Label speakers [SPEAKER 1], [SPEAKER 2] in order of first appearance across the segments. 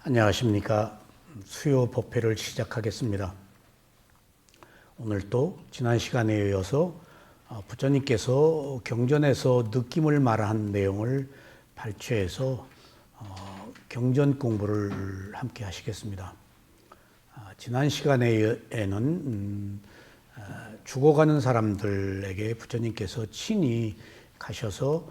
[SPEAKER 1] 안녕하십니까. 수요 법회를 시작하겠습니다. 오늘도 지난 시간에 이어서 부처님께서 경전에서 느낌을 말한 내용을 발췌해서 경전 공부를 함께 하시겠습니다. 지난 시간에는 죽어가는 사람들에게 부처님께서 친히 가셔서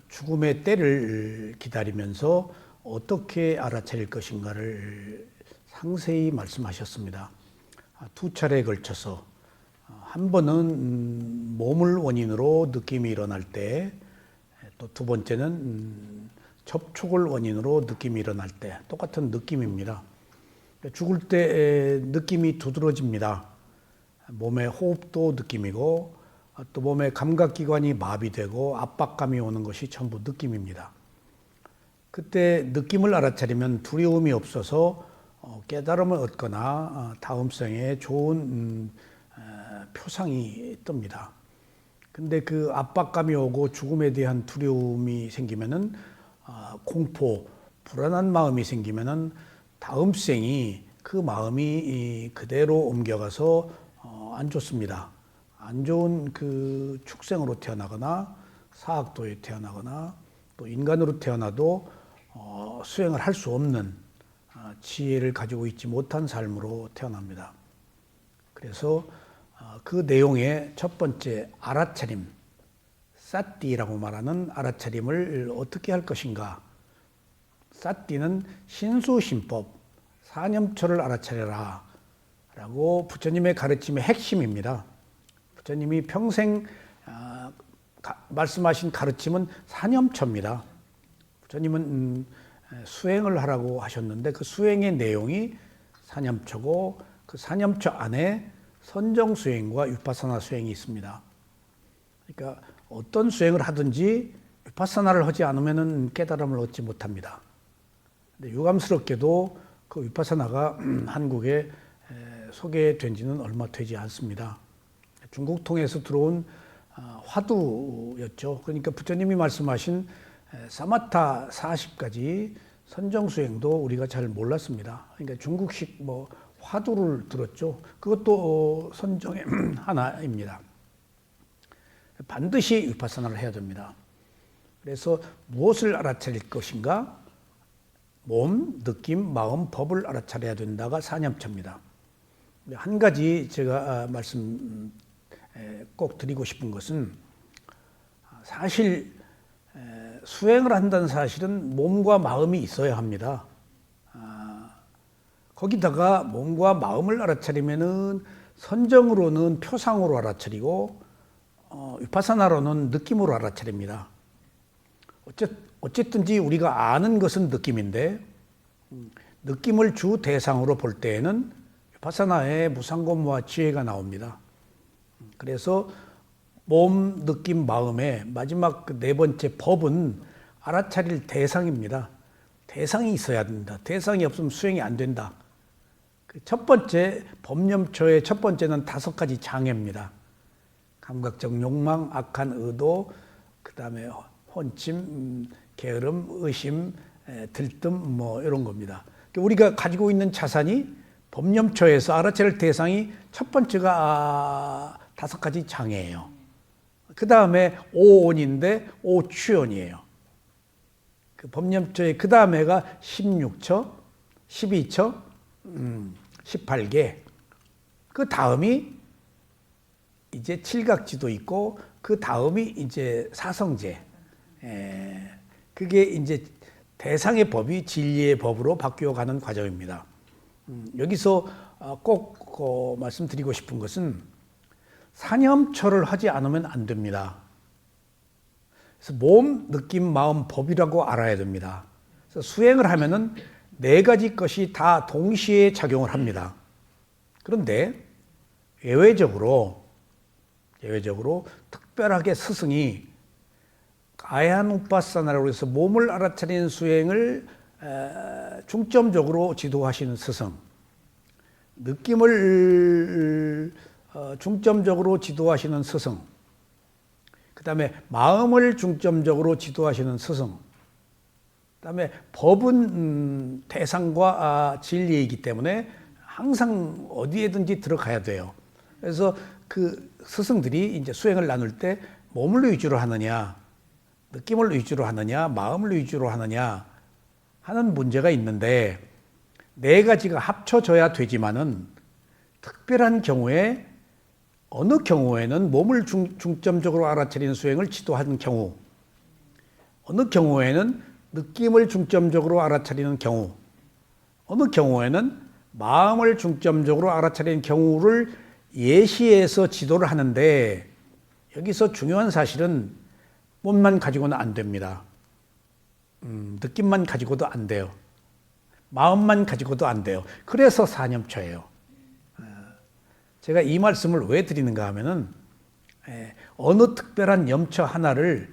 [SPEAKER 1] 죽음의 때를 기다리면서 어떻게 알아차릴 것인가를 상세히 말씀하셨습니다. 두 차례에 걸쳐서 한 번은 몸을 원인으로 느낌이 일어날 때, 또 두 번째는 접촉을 원인으로 느낌이 일어날 때, 똑같은 느낌입니다. 죽을 때 느낌이 두드러집니다. 몸의 호흡도 느낌이고 또 몸의 감각기관이 마비되고 압박감이 오는 것이 전부 느낌입니다. 그때 느낌을 알아차리면 두려움이 없어서 깨달음을 얻거나 다음 생에 좋은 표상이 뜹니다. 근데 그 압박감이 오고 죽음에 대한 두려움이 생기면은 공포, 불안한 마음이 생기면은 다음 생이 그 마음이 그대로 옮겨가서 안 좋습니다. 안 좋은 그 축생으로 태어나거나 사악도에 태어나거나 또 인간으로 태어나도 수행을 할 수 없는 지혜를 가지고 있지 못한 삶으로 태어납니다. 그래서 그 내용의 첫 번째 알아차림, 사띠라고 말하는 알아차림을 어떻게 할 것인가. 사띠는 신수신법, 사념처를 알아차려라 라고 부처님의 가르침의 핵심입니다. 부처님이 평생 말씀하신 가르침은 사념처입니다. 부처님은 수행을 하라고 하셨는데 그 수행의 내용이 사념처고 그 사념처 안에 선정수행과 위파사나 수행이 있습니다. 그러니까 어떤 수행을 하든지 위파사나를 하지 않으면 깨달음을 얻지 못합니다. 근데 유감스럽게도 그 위파사나가 한국에 소개된 지는 얼마 되지 않습니다. 중국 통해서 들어온 화두였죠. 그러니까 부처님이 말씀하신 사마타 40가지 선정수행도 우리가 잘 몰랐습니다. 그러니까 중국식 화두를 들었죠. 그것도 선정의 하나입니다. 반드시 위파사나를 해야 됩니다. 그래서 무엇을 알아차릴 것인가? 몸, 느낌, 마음, 법을 알아차려야 된다가 사념처입니다. 한 가지 제가 말씀 꼭 드리고 싶은 것은 사실 수행을 한다는 사실은 몸과 마음이 있어야 합니다. 거기다가 몸과 마음을 알아차리면은 선정으로는 표상으로 알아차리고 위파사나로는 느낌으로 알아차립니다. 어쨌든지 우리가 아는 것은 느낌인데 느낌을 주 대상으로 볼 때에는 위파사나의 무상고무와 지혜가 나옵니다. 그래서 몸, 느낌, 마음의 마지막 그 네 번째 법은 알아차릴 대상입니다. 대상이 있어야 된다. 대상이 없으면 수행이 안 된다. 첫 번째 법념처의 첫 번째는 5가지 장애입니다. 감각적 욕망, 악한 의도, 그 다음에 혼침, 게으름, 의심, 들뜸 이런 겁니다. 우리가 가지고 있는 자산이 법념처에서 알아차릴 대상이 첫 번째가 5가지 장애예요. 그 다음에 오온인데 오취원이에요. 그 법념처의 그 다음에가 16처, 12처, 18개. 그 다음이 이제 칠각지도 있고 그 다음이 이제 사성제. 그게 이제 대상의 법이 진리의 법으로 바뀌어가는 과정입니다. 여기서 꼭 말씀드리고 싶은 것은 사념처를 하지 않으면 안 됩니다. 그래서 몸, 느낌, 마음, 법이라고 알아야 됩니다. 그래서 수행을 하면은 4가지 것이 다 동시에 작용을 합니다. 그런데 예외적으로 특별하게 스승이 가야누파사나라고 해서 몸을 알아차리는 수행을 중점적으로 지도하시는 스승, 느낌을 중점적으로 지도하시는 스승, 그 다음에 마음을 중점적으로 지도하시는 스승, 그다음에 법은 대상과 진리이기 때문에 항상 어디에든지 들어가야 돼요. 그래서 그 스승들이 이제 수행을 나눌 때 몸을 위주로 하느냐, 느낌을 위주로 하느냐, 마음을 위주로 하느냐 하는 문제가 있는데, 네 가지가 합쳐져야 되지만은 특별한 경우에, 어느 경우에는 몸을 중점적으로 알아차리는 수행을 지도하는 경우, 어느 경우에는 느낌을 중점적으로 알아차리는 경우, 어느 경우에는 마음을 중점적으로 알아차리는 경우를 예시해서 지도를 하는데, 여기서 중요한 사실은 몸만 가지고는 안 됩니다. 느낌만 가지고도 안 돼요. 마음만 가지고도 안 돼요. 그래서 사념처예요. 제가 이 말씀을 왜 드리는가 하면은, 어느 특별한 염처 하나를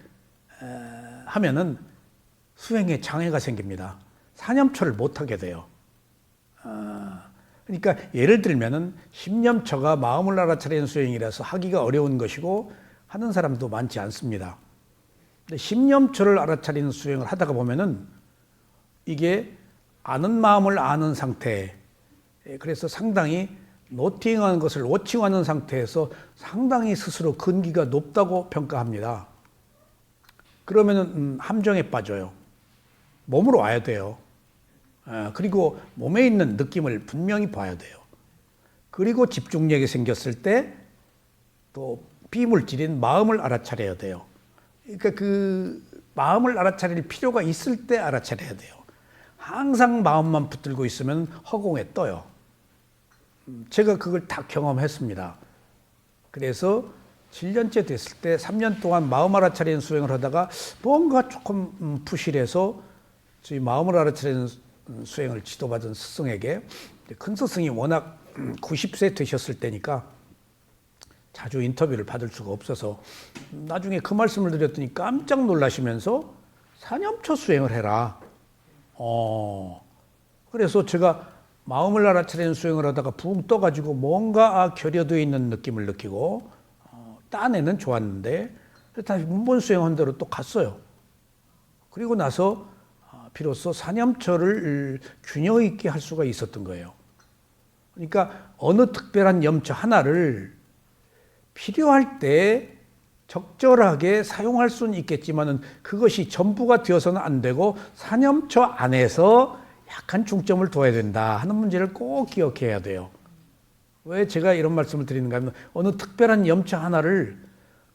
[SPEAKER 1] 하면은 수행에 장애가 생깁니다. 사념처를 못하게 돼요. 그러니까 예를 들면은 십념처가 마음을 알아차리는 수행이라서 하기가 어려운 것이고 하는 사람도 많지 않습니다. 근데 십념처를 알아차리는 수행을 하다가 보면은 이게 아는 마음을 아는 상태, 그래서 상당히 노팅하는 것을 워칭하는 상태에서 상당히 스스로 근기가 높다고 평가합니다. 그러면은 함정에 빠져요. 몸으로 와야 돼요. 그리고 몸에 있는 느낌을 분명히 봐야 돼요. 그리고 집중력이 생겼을 때 또 비물질인 마음을 알아차려야 돼요. 그러니까 그 마음을 알아차릴 필요가 있을 때 알아차려야 돼요. 항상 마음만 붙들고 있으면 허공에 떠요. 제가 그걸 다 경험했습니다. 그래서 7년째 됐을 때 3년 동안 마음 알아차리는 수행을 하다가 뭔가 조금 부실해서 저희 마음을 알아차리는 수행을 지도받은 스승에게, 큰 스승이 워낙 90세 되셨을 때니까 자주 인터뷰를 받을 수가 없어서 나중에 그 말씀을 드렸더니 깜짝 놀라시면서 사념처 수행을 해라. 그래서 제가 마음을 알아차리는 수행을 하다가 붕 떠가지고 뭔가 결여되어 있는 느낌을 느끼고, 딴에는 좋았는데 다시 문본 수행한 대로 또 갔어요. 그리고 나서 비로소 사념처를 균형 있게 할 수가 있었던 거예요. 그러니까 어느 특별한 염처 하나를 필요할 때 적절하게 사용할 수는 있겠지만은 그것이 전부가 되어서는 안 되고 사념처 안에서 약간 중점을 둬야 된다 하는 문제를 꼭 기억해야 돼요. 왜 제가 이런 말씀을 드리는가 하면, 어느 특별한 염처 하나를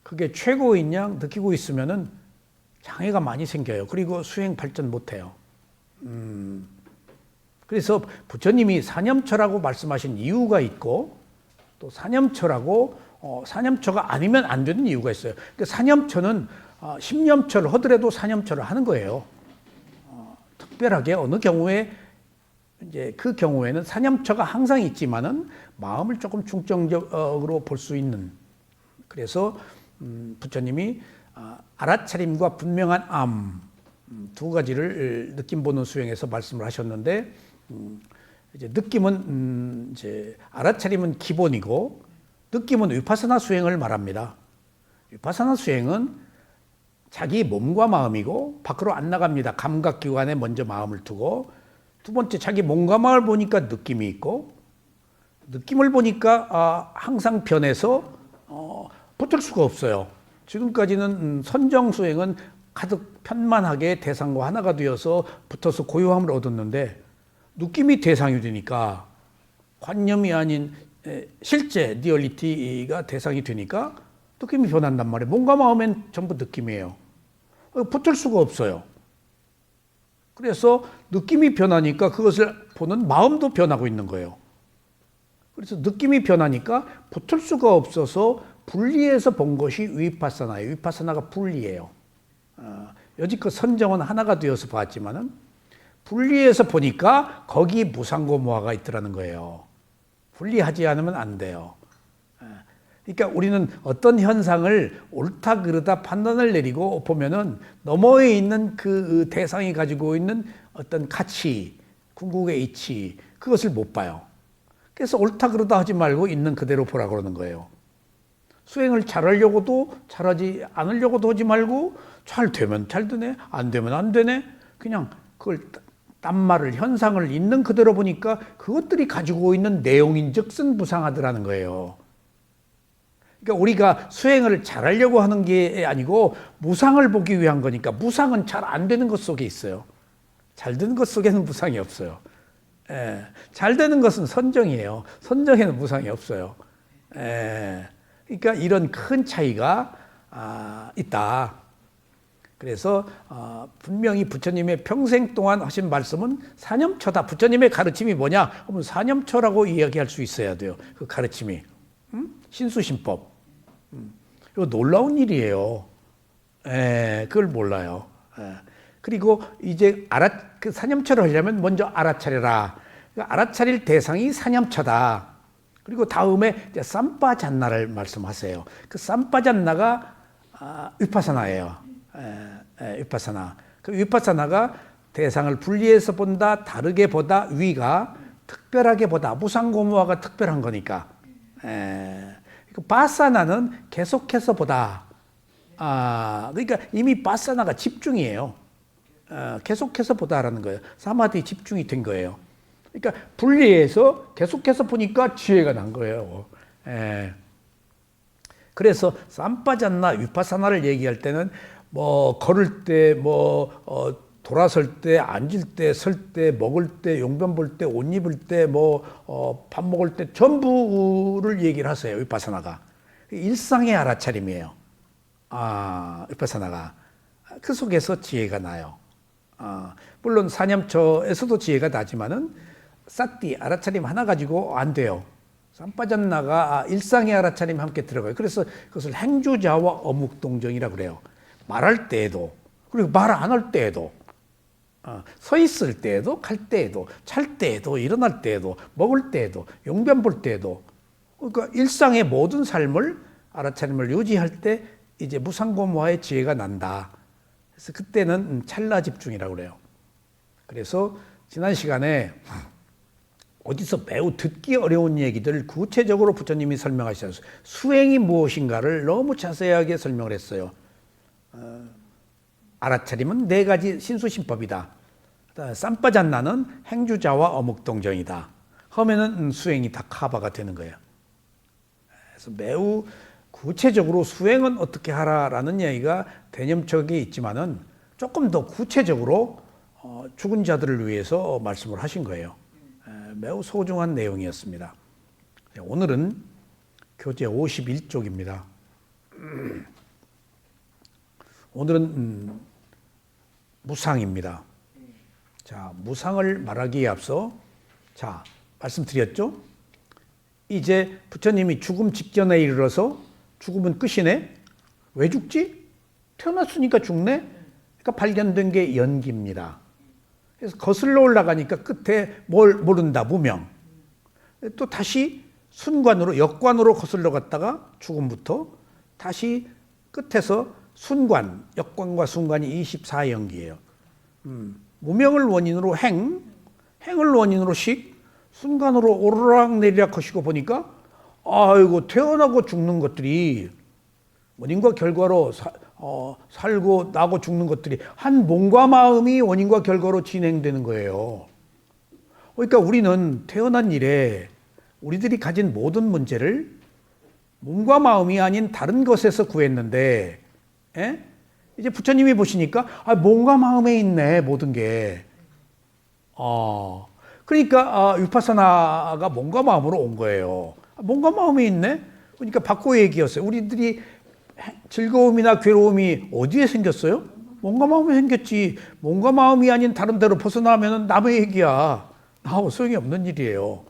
[SPEAKER 1] 그게 최고인 양 느끼고 있으면은 장애가 많이 생겨요. 그리고 수행 발전 못 해요. 그래서 부처님이 사념처라고 말씀하신 이유가 있고, 또 사념처라고 사념처가 아니면 안 되는 이유가 있어요. 그러니까 사념처는 십념처를 하더라도 사념처를 하는 거예요. 특별하게 어느 경우에 이제 그 경우에는 사념처가 항상 있지만은 마음을 조금 중점적으로 볼 수 있는, 그래서 부처님이 알아차림과 분명한 암 두 가지를 느낌 보는 수행에서 말씀을 하셨는데, 이제 느낌은 이제 알아차림은 기본이고 느낌은 위파사나 수행을 말합니다. 위파사나 수행은 자기 몸과 마음이고 밖으로 안 나갑니다. 감각기관에 먼저 마음을 두고, 두 번째 자기 몸과 마음을 보니까 느낌이 있고, 느낌을 보니까 항상 변해서 붙을 수가 없어요. 지금까지는 선정 수행은 가득 편만하게 대상과 하나가 되어서 붙어서 고요함을 얻었는데, 느낌이 대상이 되니까, 관념이 아닌 실제 리얼리티가 대상이 되니까 느낌이 변한단 말이에요. 몸과 마음엔 전부 느낌이에요. 붙을 수가 없어요. 그래서 느낌이 변하니까 그것을 보는 마음도 변하고 있는 거예요. 그래서 느낌이 변하니까 붙을 수가 없어서 분리해서 본 것이 위파사나예요. 위파사나가 분리해요. 여지껏 선정은 하나가 되어서 봤지만은 분리해서 보니까 거기 무상고무화가 있더라는 거예요. 분리하지 않으면 안 돼요. 그러니까 우리는 어떤 현상을 옳다 그르다 판단을 내리고 보면은 너머에 있는 그 대상이 가지고 있는 어떤 가치, 궁극의 이치, 그것을 못 봐요. 그래서 옳다 그르다 하지 말고 있는 그대로 보라 그러는 거예요. 수행을 잘하려고도 잘하지 않으려고도 하지 말고, 잘 되면 잘 되네, 안 되면 안 되네, 그냥 그걸 딴말을 현상을 있는 그대로 보니까 그것들이 가지고 있는 내용인즉슨 무상하더라는 거예요. 그러니까 우리가 수행을 잘하려고 하는 게 아니고 무상을 보기 위한 거니까 무상은 잘 안 되는 것 속에 있어요. 잘 되는 것 속에는 무상이 없어요. 예, 잘 되는 것은 선정이에요. 선정에는 무상이 없어요. 예, 그러니까 이런 큰 차이가 있다. 그래서 분명히 부처님의 평생 동안 하신 말씀은 사념처다. 부처님의 가르침이 뭐냐? 그러면 사념처라고 이야기할 수 있어야 돼요. 그 가르침이. 신수신법. 이거 놀라운 일이에요. 그걸 몰라요. 그리고 이제 그 사념처를 하려면 먼저 알아차려라. 그러니까 알아차릴 대상이 사념처다. 그리고 다음에 이제 삼빠잔나를 말씀하세요. 그 삼빠잔나가 위파사나예요. 위파사나. 그 위파사나가 대상을 분리해서 본다, 다르게 보다, 위가 특별하게 보다, 무상고무화가 특별한 거니까. 바사나는 계속해서 보다. 그러니까 이미 바사나가 집중이에요. 계속해서 보다라는 거예요. 사마디 집중이 된 거예요. 그러니까 분리해서 계속해서 보니까 지혜가 난 거예요. 그래서 삼빠잔나 위파사나를 얘기할 때는 뭐 걸을 때, 돌아설 때, 앉을 때, 설 때, 먹을 때, 용변 볼 때, 옷 입을 때, 밥 먹을 때 전부를 얘기를 하세요. 위파사나가 일상의 알아차림이에요. 위파사나가 그 속에서 지혜가 나요. 물론 사념처에서도 지혜가 나지만은 싹디 알아차림 하나 가지고 안 돼요. 삼빠잔나가 일상의 알아차림 함께 들어가요. 그래서 그것을 행주자와 어묵동정이라고 그래요. 말할 때에도, 그리고 말 안 할 때에도, 서 있을 때에도, 갈 때에도, 잘 때에도, 일어날 때에도, 먹을 때에도, 용변 볼 때에도, 그러니까 일상의 모든 삶을 알아차림을 유지할 때 이제 무상고무화의 지혜가 난다. 그래서 그때는 찰나 집중이라고 그래요. 그래서 지난 시간에 어디서 매우 듣기 어려운 얘기들 구체적으로 부처님이 설명하셔서 수행이 무엇인가를 너무 자세하게 설명을 했어요. 알아차림은 네 가지 신수신법이다. 삼빠잔나는 행주자와 어묵동정이다. 하면은 수행이 다 커버가 되는 거예요. 그래서 매우 구체적으로 수행은 어떻게 하라라는 얘기가 대념적이 있지만은 조금 더 구체적으로 죽은 자들을 위해서 말씀을 하신 거예요. 매우 소중한 내용이었습니다. 오늘은 교재 51쪽입니다. 오늘은 무상입니다. 자, 무상을 말하기에 앞서 말씀드렸죠? 이제 부처님이 죽음 직전에 이르러서 죽음은 끝이네? 왜 죽지? 태어났으니까 죽네? 그러니까 발견된 게 연기입니다. 그래서 거슬러 올라가니까 끝에 뭘 모른다, 무명. 또 다시 순관으로, 역관으로 거슬러 갔다가 죽음부터 다시 끝에서 순관, 역관과 순관이 24연기예요. 무명을 원인으로 행을 원인으로 식, 순간으로 오르락내리락 하시고 보니까 아이고 태어나고 죽는 것들이 원인과 결과로 살고 나고 죽는 것들이 한 몸과 마음이 원인과 결과로 진행되는 거예요. 그러니까 우리는 태어난 이래 우리들이 가진 모든 문제를 몸과 마음이 아닌 다른 것에서 구했는데 이제 부처님이 보시니까 몸과 마음에 있네 모든 게. 그러니까 위파사나가 몸과 마음으로 온 거예요. 몸과 마음이 있네? 그러니까 바꿔 얘기였어요. 우리들이 즐거움이나 괴로움이 어디에 생겼어요? 몸과 마음에 생겼지. 몸과 마음이 아닌 다른 데로 벗어나면 남의 얘기야. 나하고 소용이 없는 일이에요.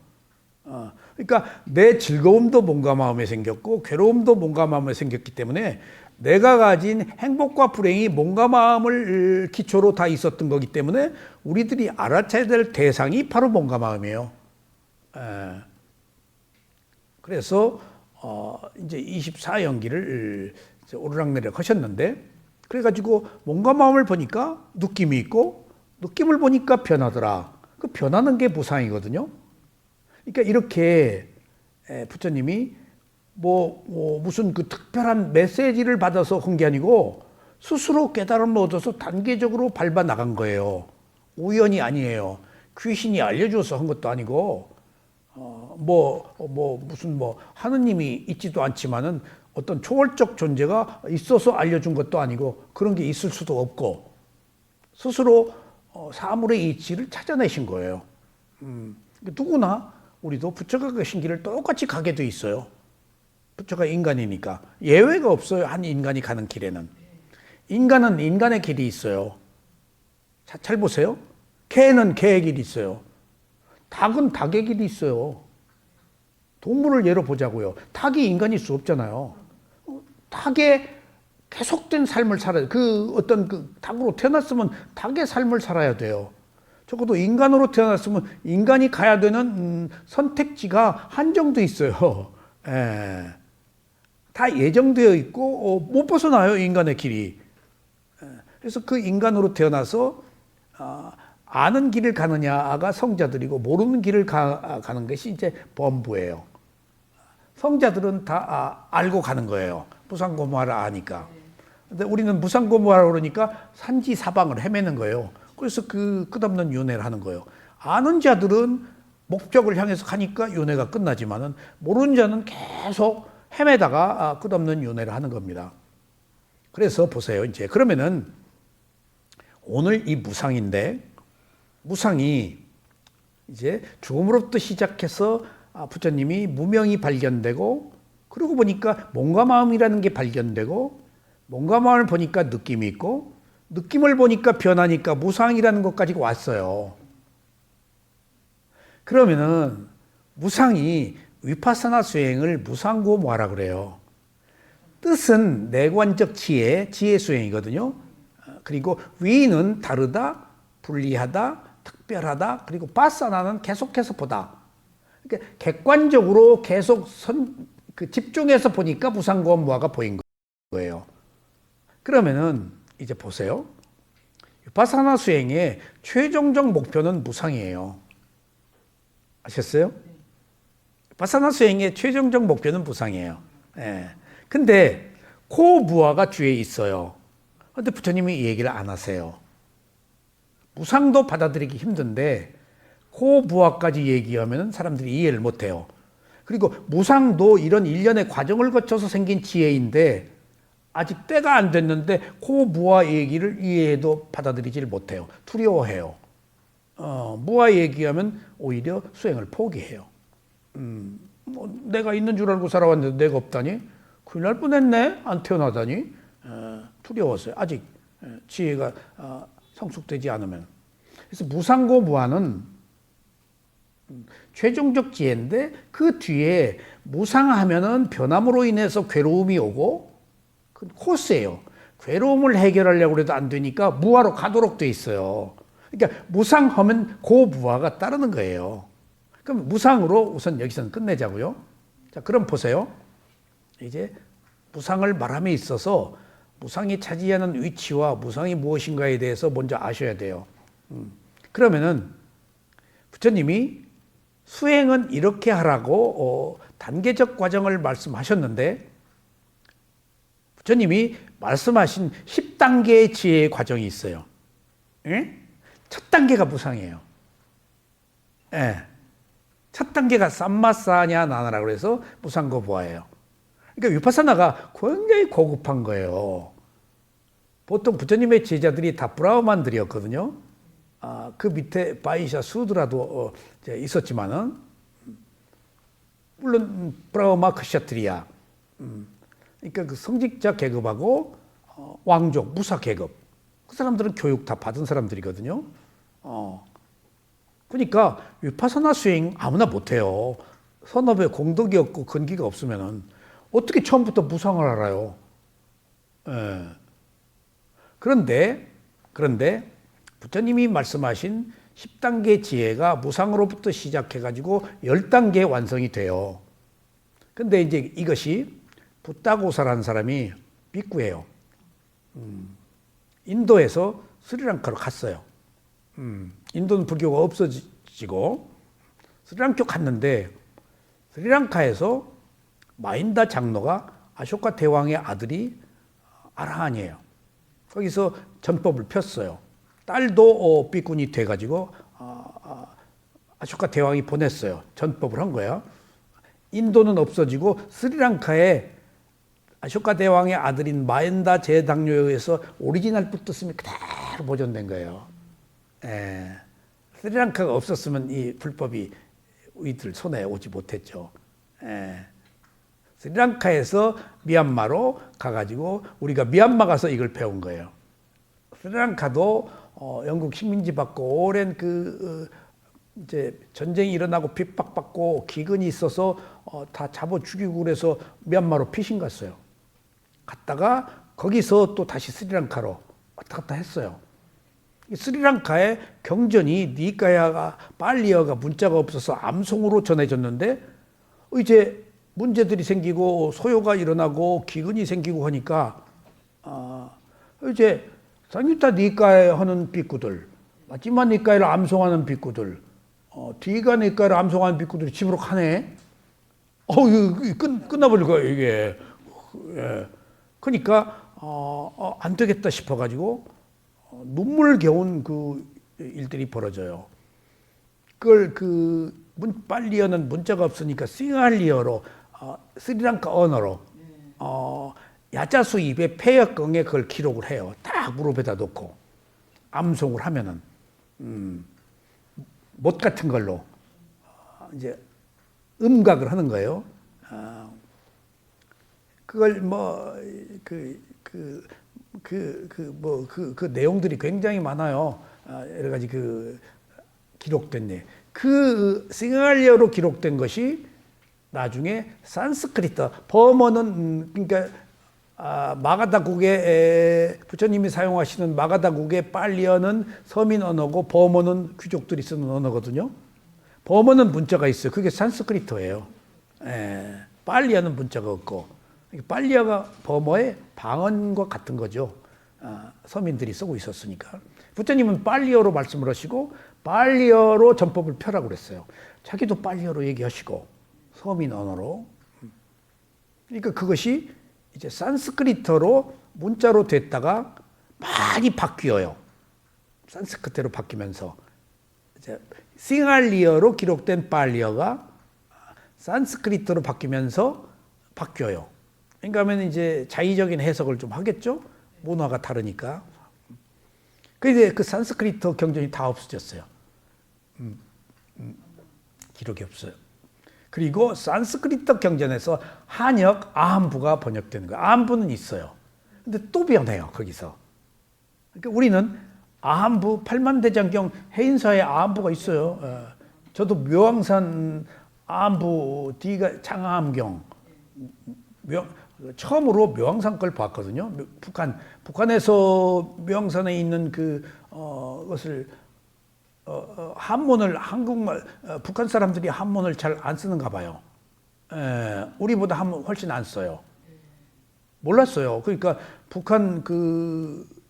[SPEAKER 1] 그러니까 내 즐거움도 몸과 마음에 생겼고 괴로움도 몸과 마음에 생겼기 때문에 내가 가진 행복과 불행이 몸과 마음을 기초로 다 있었던 거기 때문에 우리들이 알아차야 될 대상이 바로 몸과 마음이에요. 그래서 이제 24연기를 오르락내리락 하셨는데 그래가지고 몸과 마음을 보니까 느낌이 있고 느낌을 보니까 변하더라. 그 변하는 게 무상이거든요. 그러니까 이렇게 부처님이 무슨 그 특별한 메시지를 받아서 한 게 아니고 스스로 깨달음을 얻어서 단계적으로 밟아 나간 거예요. 우연이 아니에요. 귀신이 알려줘서 한 것도 아니고, 무슨 하느님이 있지도 않지만은 어떤 초월적 존재가 있어서 알려준 것도 아니고 그런 게 있을 수도 없고 스스로 사물의 이치를 찾아내신 거예요. 누구나 우리도 부처가 가신 길을 똑같이 가게 돼 있어요. 부처가 인간이니까 예외가 없어요. 한 인간이 가는 길에는 인간은 인간의 길이 있어요. 자, 잘 보세요. 개는 개의 길이 있어요. 닭은 닭의 길이 있어요. 동물을 예로 보자고요. 닭이 인간일 수 없잖아요. 닭의 계속된 삶을 살아야 그 닭으로 태어났으면 닭의 삶을 살아야 돼요. 적어도 인간으로 태어났으면 인간이 가야 되는 선택지가 한정돼 있어요. 예. 다 예정되어 있고 못 벗어나요, 인간의 길이. 그래서 그 인간으로 태어나서 아는 길을 가느냐가 성자들이고 모르는 길을 가는 것이 이제 범부예요. 성자들은 다 알고 가는 거예요. 무상고무하라 아니까. 근데 우리는 무상고무하라 그러니까 산지사방을 헤매는 거예요. 그래서 그 끝없는 윤회를 하는 거예요. 아는 자들은 목적을 향해서 가니까 윤회가 끝나지만은 모르는 자는 계속 헤매다가 끝없는 윤회를 하는 겁니다. 그래서 보세요. 이제 그러면은 오늘 이 무상인데 무상이 이제 죽음으로부터 시작해서 부처님이 무명이 발견되고 그러고 보니까 몸과 마음이라는 게 발견되고 몸과 마음을 보니까 느낌이 있고 느낌을 보니까 변하니까 무상이라는 것까지 왔어요. 그러면은 무상이 위파사나 수행을 무상고무하라 그래요. 뜻은 내관적 지혜 수행이거든요. 그리고 위는 다르다, 분리하다, 특별하다, 그리고 바사나는 계속해서 보다. 그러니까 객관적으로 계속 집중해서 보니까 무상고무화가 보인 거예요. 그러면은 이제 보세요. 위파사나 수행의 최종적 목표는 무상이에요. 아셨어요? 위파사나 수행의 최종적 목표는 무상이에요. 예. 근데 고무화가 뒤에 있어요. 근데 부처님이 이 얘기를 안 하세요. 무상도 받아들이기 힘든데 고무화까지 얘기하면 사람들이 이해를 못 해요. 그리고 무상도 이런 일련의 과정을 거쳐서 생긴 지혜인데 아직 때가 안 됐는데 고무화 얘기를 이해해도 받아들이질 못해요. 두려워해요. 무화 얘기하면 오히려 수행을 포기해요. 내가 있는 줄 알고 살아왔는데 내가 없다니? 큰일 날 뻔했네? 안 태어나다니? 두려웠어요. 아직 지혜가 성숙되지 않으면. 그래서 무상고무화는 최종적 지혜인데 그 뒤에 무상하면은 변함으로 인해서 괴로움이 오고 그 코스예요. 괴로움을 해결하려고 해도 안 되니까 무화로 가도록 돼 있어요. 그러니까 무상하면 고무화가 따르는 거예요. 그럼 무상으로 우선 여기서는 끝내자고요. 자, 그럼 보세요. 이제 무상을 말함에 있어서 무상이 차지하는 위치와 무상이 무엇인가에 대해서 먼저 아셔야 돼요. 그러면은 부처님이 수행은 이렇게 하라고 단계적 과정을 말씀하셨는데 부처님이 말씀하신 10단계의 지혜의 과정이 있어요. 예? 첫 단계가 무상이에요. 예. 첫 단계가 쌈마사냐 나나라고 해서 무상고무화예요. 그러니까 위파사나가 굉장히 고급한 거예요. 보통 부처님의 제자들이 다 브라흐만들이었거든요. 그 밑에 바이샤 수드라도 있었지만은 물론 브라흐마 크샤트리아 그러니까 그 성직자 계급하고 왕족 무사 계급 그 사람들은 교육 다 받은 사람들이거든요. 그러니까 위파사나 수행 아무나 못해요. 선업에 공덕이 없고 근기가 없으면은 어떻게 처음부터 무상을 알아요? 예. 그런데 부처님이 말씀하신 10단계 지혜가 무상으로부터 시작해가지고 10단계 완성이 돼요. 근데 이제 이것이 부타고사라는 사람이 빅구예요. 인도에서 스리랑카로 갔어요. 인도는 불교가 없어지고 스리랑카 갔는데 스리랑카에서 마인다 장로가 아쇼카 대왕의 아들이 아라한이에요. 거기서 전법을 폈어요. 딸도 비군이 돼가지고 아쇼카 대왕이 보냈어요. 전법을 한 거예요. 인도는 없어지고 스리랑카에 아쇼카 대왕의 아들인 마엔다 제당뇨에 의해서 오리지널 붓도스이 그대로 보존된 거예요. 예. 스리랑카가 없었으면 이 불법이 우리들 손에 오지 못했죠. 예. 스리랑카에서 미얀마로 가가지고 우리가 미얀마 가서 이걸 배운 거예요. 스리랑카도 영국 식민지 받고 오랜 이제 전쟁이 일어나고 핍박받고 기근이 있어서 다 잡아 죽이고 그래서 미얀마로 피신 갔어요. 갔다가 거기서 또 다시 스리랑카로 왔다 갔다 했어요. 스리랑카의 경전이 니까야가 빨리어가 문자가 없어서 암송으로 전해졌는데 이제 문제들이 생기고 소요가 일어나고 기근이 생기고 하니까 이제 상유타 니까에 하는 비구들, 마지막 니까를 암송하는 비구들, 디가 니까를 암송하는 비구들이 집으로 가네. 이거 끝나버릴 거예요 이게. 예. 그러니까 안 되겠다 싶어가지고 눈물겨운 그 일들이 벌어져요. 그걸 빨리어는 문자가 없으니까 싱할리어로 스리랑카 언어로 야자수 입에 폐역경에 그걸 기록을 해요. 딱 무릎에다 놓고 암송을 하면은 못 같은 걸로 이제 음각을 하는 거예요. 그걸 그 내용들이 굉장히 많아요. 여러 가지 기록된 싱할리어로 기록된 것이 나중에 산스크리트, 버머는 그러니까 마가다국의 부처님이 사용하시는 마가다국의 빨리어는 서민 언어고 버머는 귀족들이 쓰는 언어거든요. 버머는 문자가 있어요. 그게 산스크리트예요. 빨리어는 문자가 없고 빨리어가 버머의 방언과 같은 거죠. 서민들이 쓰고 있었으니까. 부처님은 빨리어로 말씀을 하시고 빨리어로 전법을 펴라고 그랬어요. 자기도 빨리어로 얘기하시고 서민 언어로. 그러니까 그것이 이제 산스크리트로 문자로 됐다가 많이 바뀌어요. 산스크리트로 바뀌면서 이제 싱할리어로 기록된 빨리어가 산스크리트로 바뀌면서 바뀌어요. 그러니까 하면 이제 자의적인 해석을 좀 하겠죠. 문화가 다르니까. 그런데 그 산스크리트 경전이 다 없어졌어요. 기록이 없어요. 그리고 산스크리트 경전에서 한역 아함부가 번역되는 거예요. 아함부는 있어요. 근데 또 변해요, 거기서. 그러니까 우리는 아함부, 팔만대장경 해인사에 아함부가 있어요. 저도 묘황산 아함부, 뒤가 창아함경, 처음으로 묘황산 걸 봤거든요. 북한에서 묘황산에 있는 것을 한문을 한국말 북한 사람들이 한문을 잘 안 쓰는가 봐요. 우리보다 한문 훨씬 안 써요. 몰랐어요. 그러니까 북한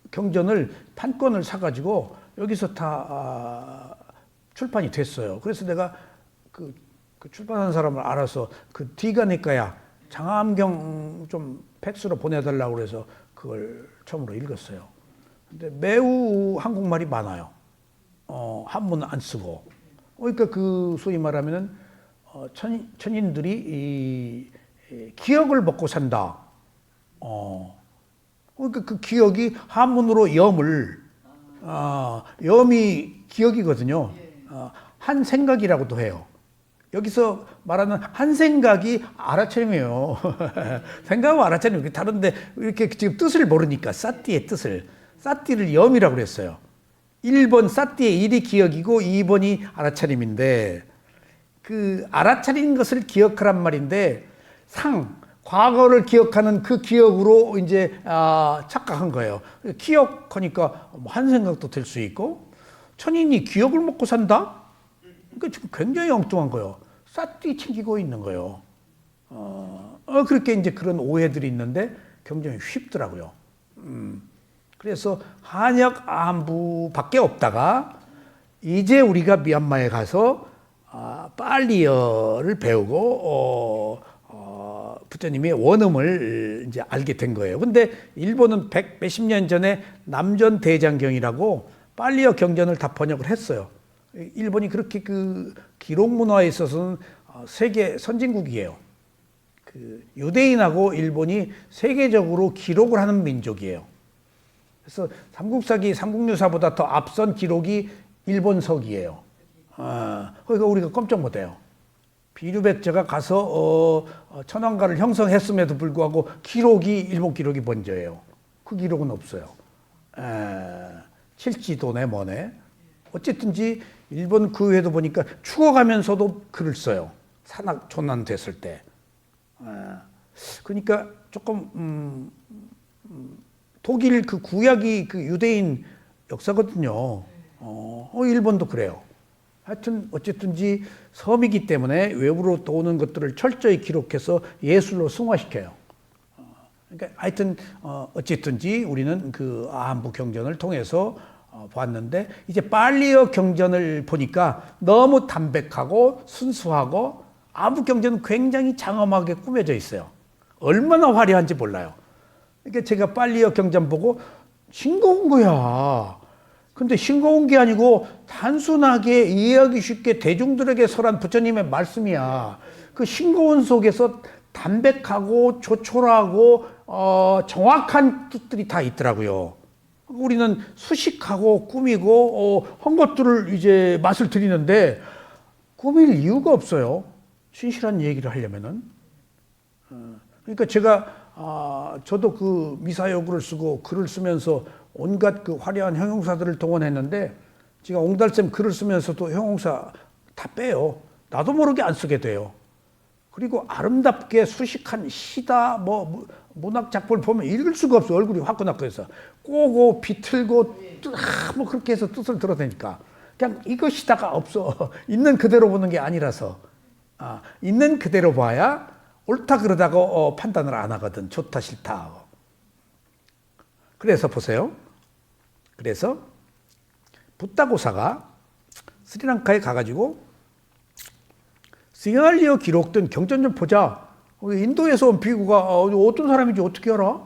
[SPEAKER 1] 경전을 판권을 사가지고 여기서 다 출판이 됐어요. 그래서 내가 그 출판한 사람을 알아서 디가니까야 장암경 좀 팩스로 보내달라고 그래서 그걸 처음으로 읽었어요. 근데 매우 한국말이 많아요. 한문 안 쓰고. 그러니까 소위 말하면은 천인들이 기억을 먹고 산다. 그러니까 그 기억이 한문으로 염이 기억이거든요. 한 생각이라고도 해요. 여기서 말하는 한 생각이 알아차림이에요. 생각하고 알아차림 다른데 이렇게 지금 뜻을 모르니까 사띠의 뜻을 사띠를 염이라고 그랬어요. 1번 사띠의 1이 기억이고 2번이 알아차림인데 그 알아차린 것을 기억하란 말인데 과거를 기억하는 그 기억으로 이제 착각한 거예요. 기억하니까 한 생각도 될 수 있고 천인이 기억을 먹고 산다? 그러니까 지금 굉장히 엉뚱한 거예요. 싹띠 챙기고 있는 거예요. 그렇게 이제 그런 오해들이 있는데 굉장히 쉽더라고요. 그래서 한역 아함부밖에 없다가 이제 우리가 미얀마에 가서 빨리어를 배우고 부처님의 원음을 이제 알게 된 거예요. 근데 일본은 몇십 년 전에 남전 대장경이라고 빨리어 경전을 다 번역을 했어요. 일본이 그렇게 그 기록 문화에 있어서는 세계 선진국이에요. 그 유대인하고 일본이 세계적으로 기록을 하는 민족이에요. 그래서 삼국사기, 삼국유사보다 더 앞선 기록이 일본서기예요. 그러니까 우리가 깜짝 못해요. 비류백제가 가서 천왕가를 형성했음에도 불구하고 기록이 일본 기록이 먼저예요. 그 기록은 없어요. 칠지도네 뭐네. 어쨌든지 일본 그 외에도 보니까 죽어가면서도 글을 써요. 산악 조난됐을 때. 그러니까 조금 독일 그 구약이 그 유대인 역사거든요. 일본도 그래요. 하여튼 어쨌든지 섬이기 때문에 외부로 또 오는 것들을 철저히 기록해서 예술로 승화시켜요. 그러니까 하여튼 어쨌든지 우리는 그 아한부 경전을 통해서 봤는데 이제 빨리어 경전을 보니까 너무 담백하고 순수하고 아한부 경전은 굉장히 장엄하게 꾸며져 있어요. 얼마나 화려한지 몰라요. 그러니까 제가 빨리어 경전 보고 싱거운 거야. 근데 싱거운 게 아니고 단순하게 이해하기 쉽게 대중들에게 설한 부처님의 말씀이야. 그 싱거운 속에서 담백하고 조촐하고 정확한 뜻들이 다 있더라고요. 우리는 수식하고 꾸미고 한 것들을 이제 맛을 들이는데 꾸밀 이유가 없어요. 진실한 얘기를 하려면은. 그러니까 제가 저도 그 미사여구를 쓰고 글을 쓰면서 온갖 그 화려한 형용사들을 동원했는데 제가 옹달샘 글을 쓰면서도 형용사 다 빼요. 나도 모르게 안 쓰게 돼요. 그리고 아름답게 수식한 시다 뭐 문학 작품을 보면 읽을 수가 없어. 얼굴이 화끈화끈해서 꼬고 비틀고 뭐 그렇게 해서 뜻을 들어대니까 그냥 이것이다가 없어. 있는 그대로 보는 게 아니라서 있는 그대로 봐야 옳다 그러다가 판단을 안 하거든. 좋다 싫다. 그래서 보세요. 그래서 붓다고사가 스리랑카에 가가지고 싱할리어 기록된 경전 좀 보자. 인도에서 온 비구가 어떤 사람인지 어떻게 알아?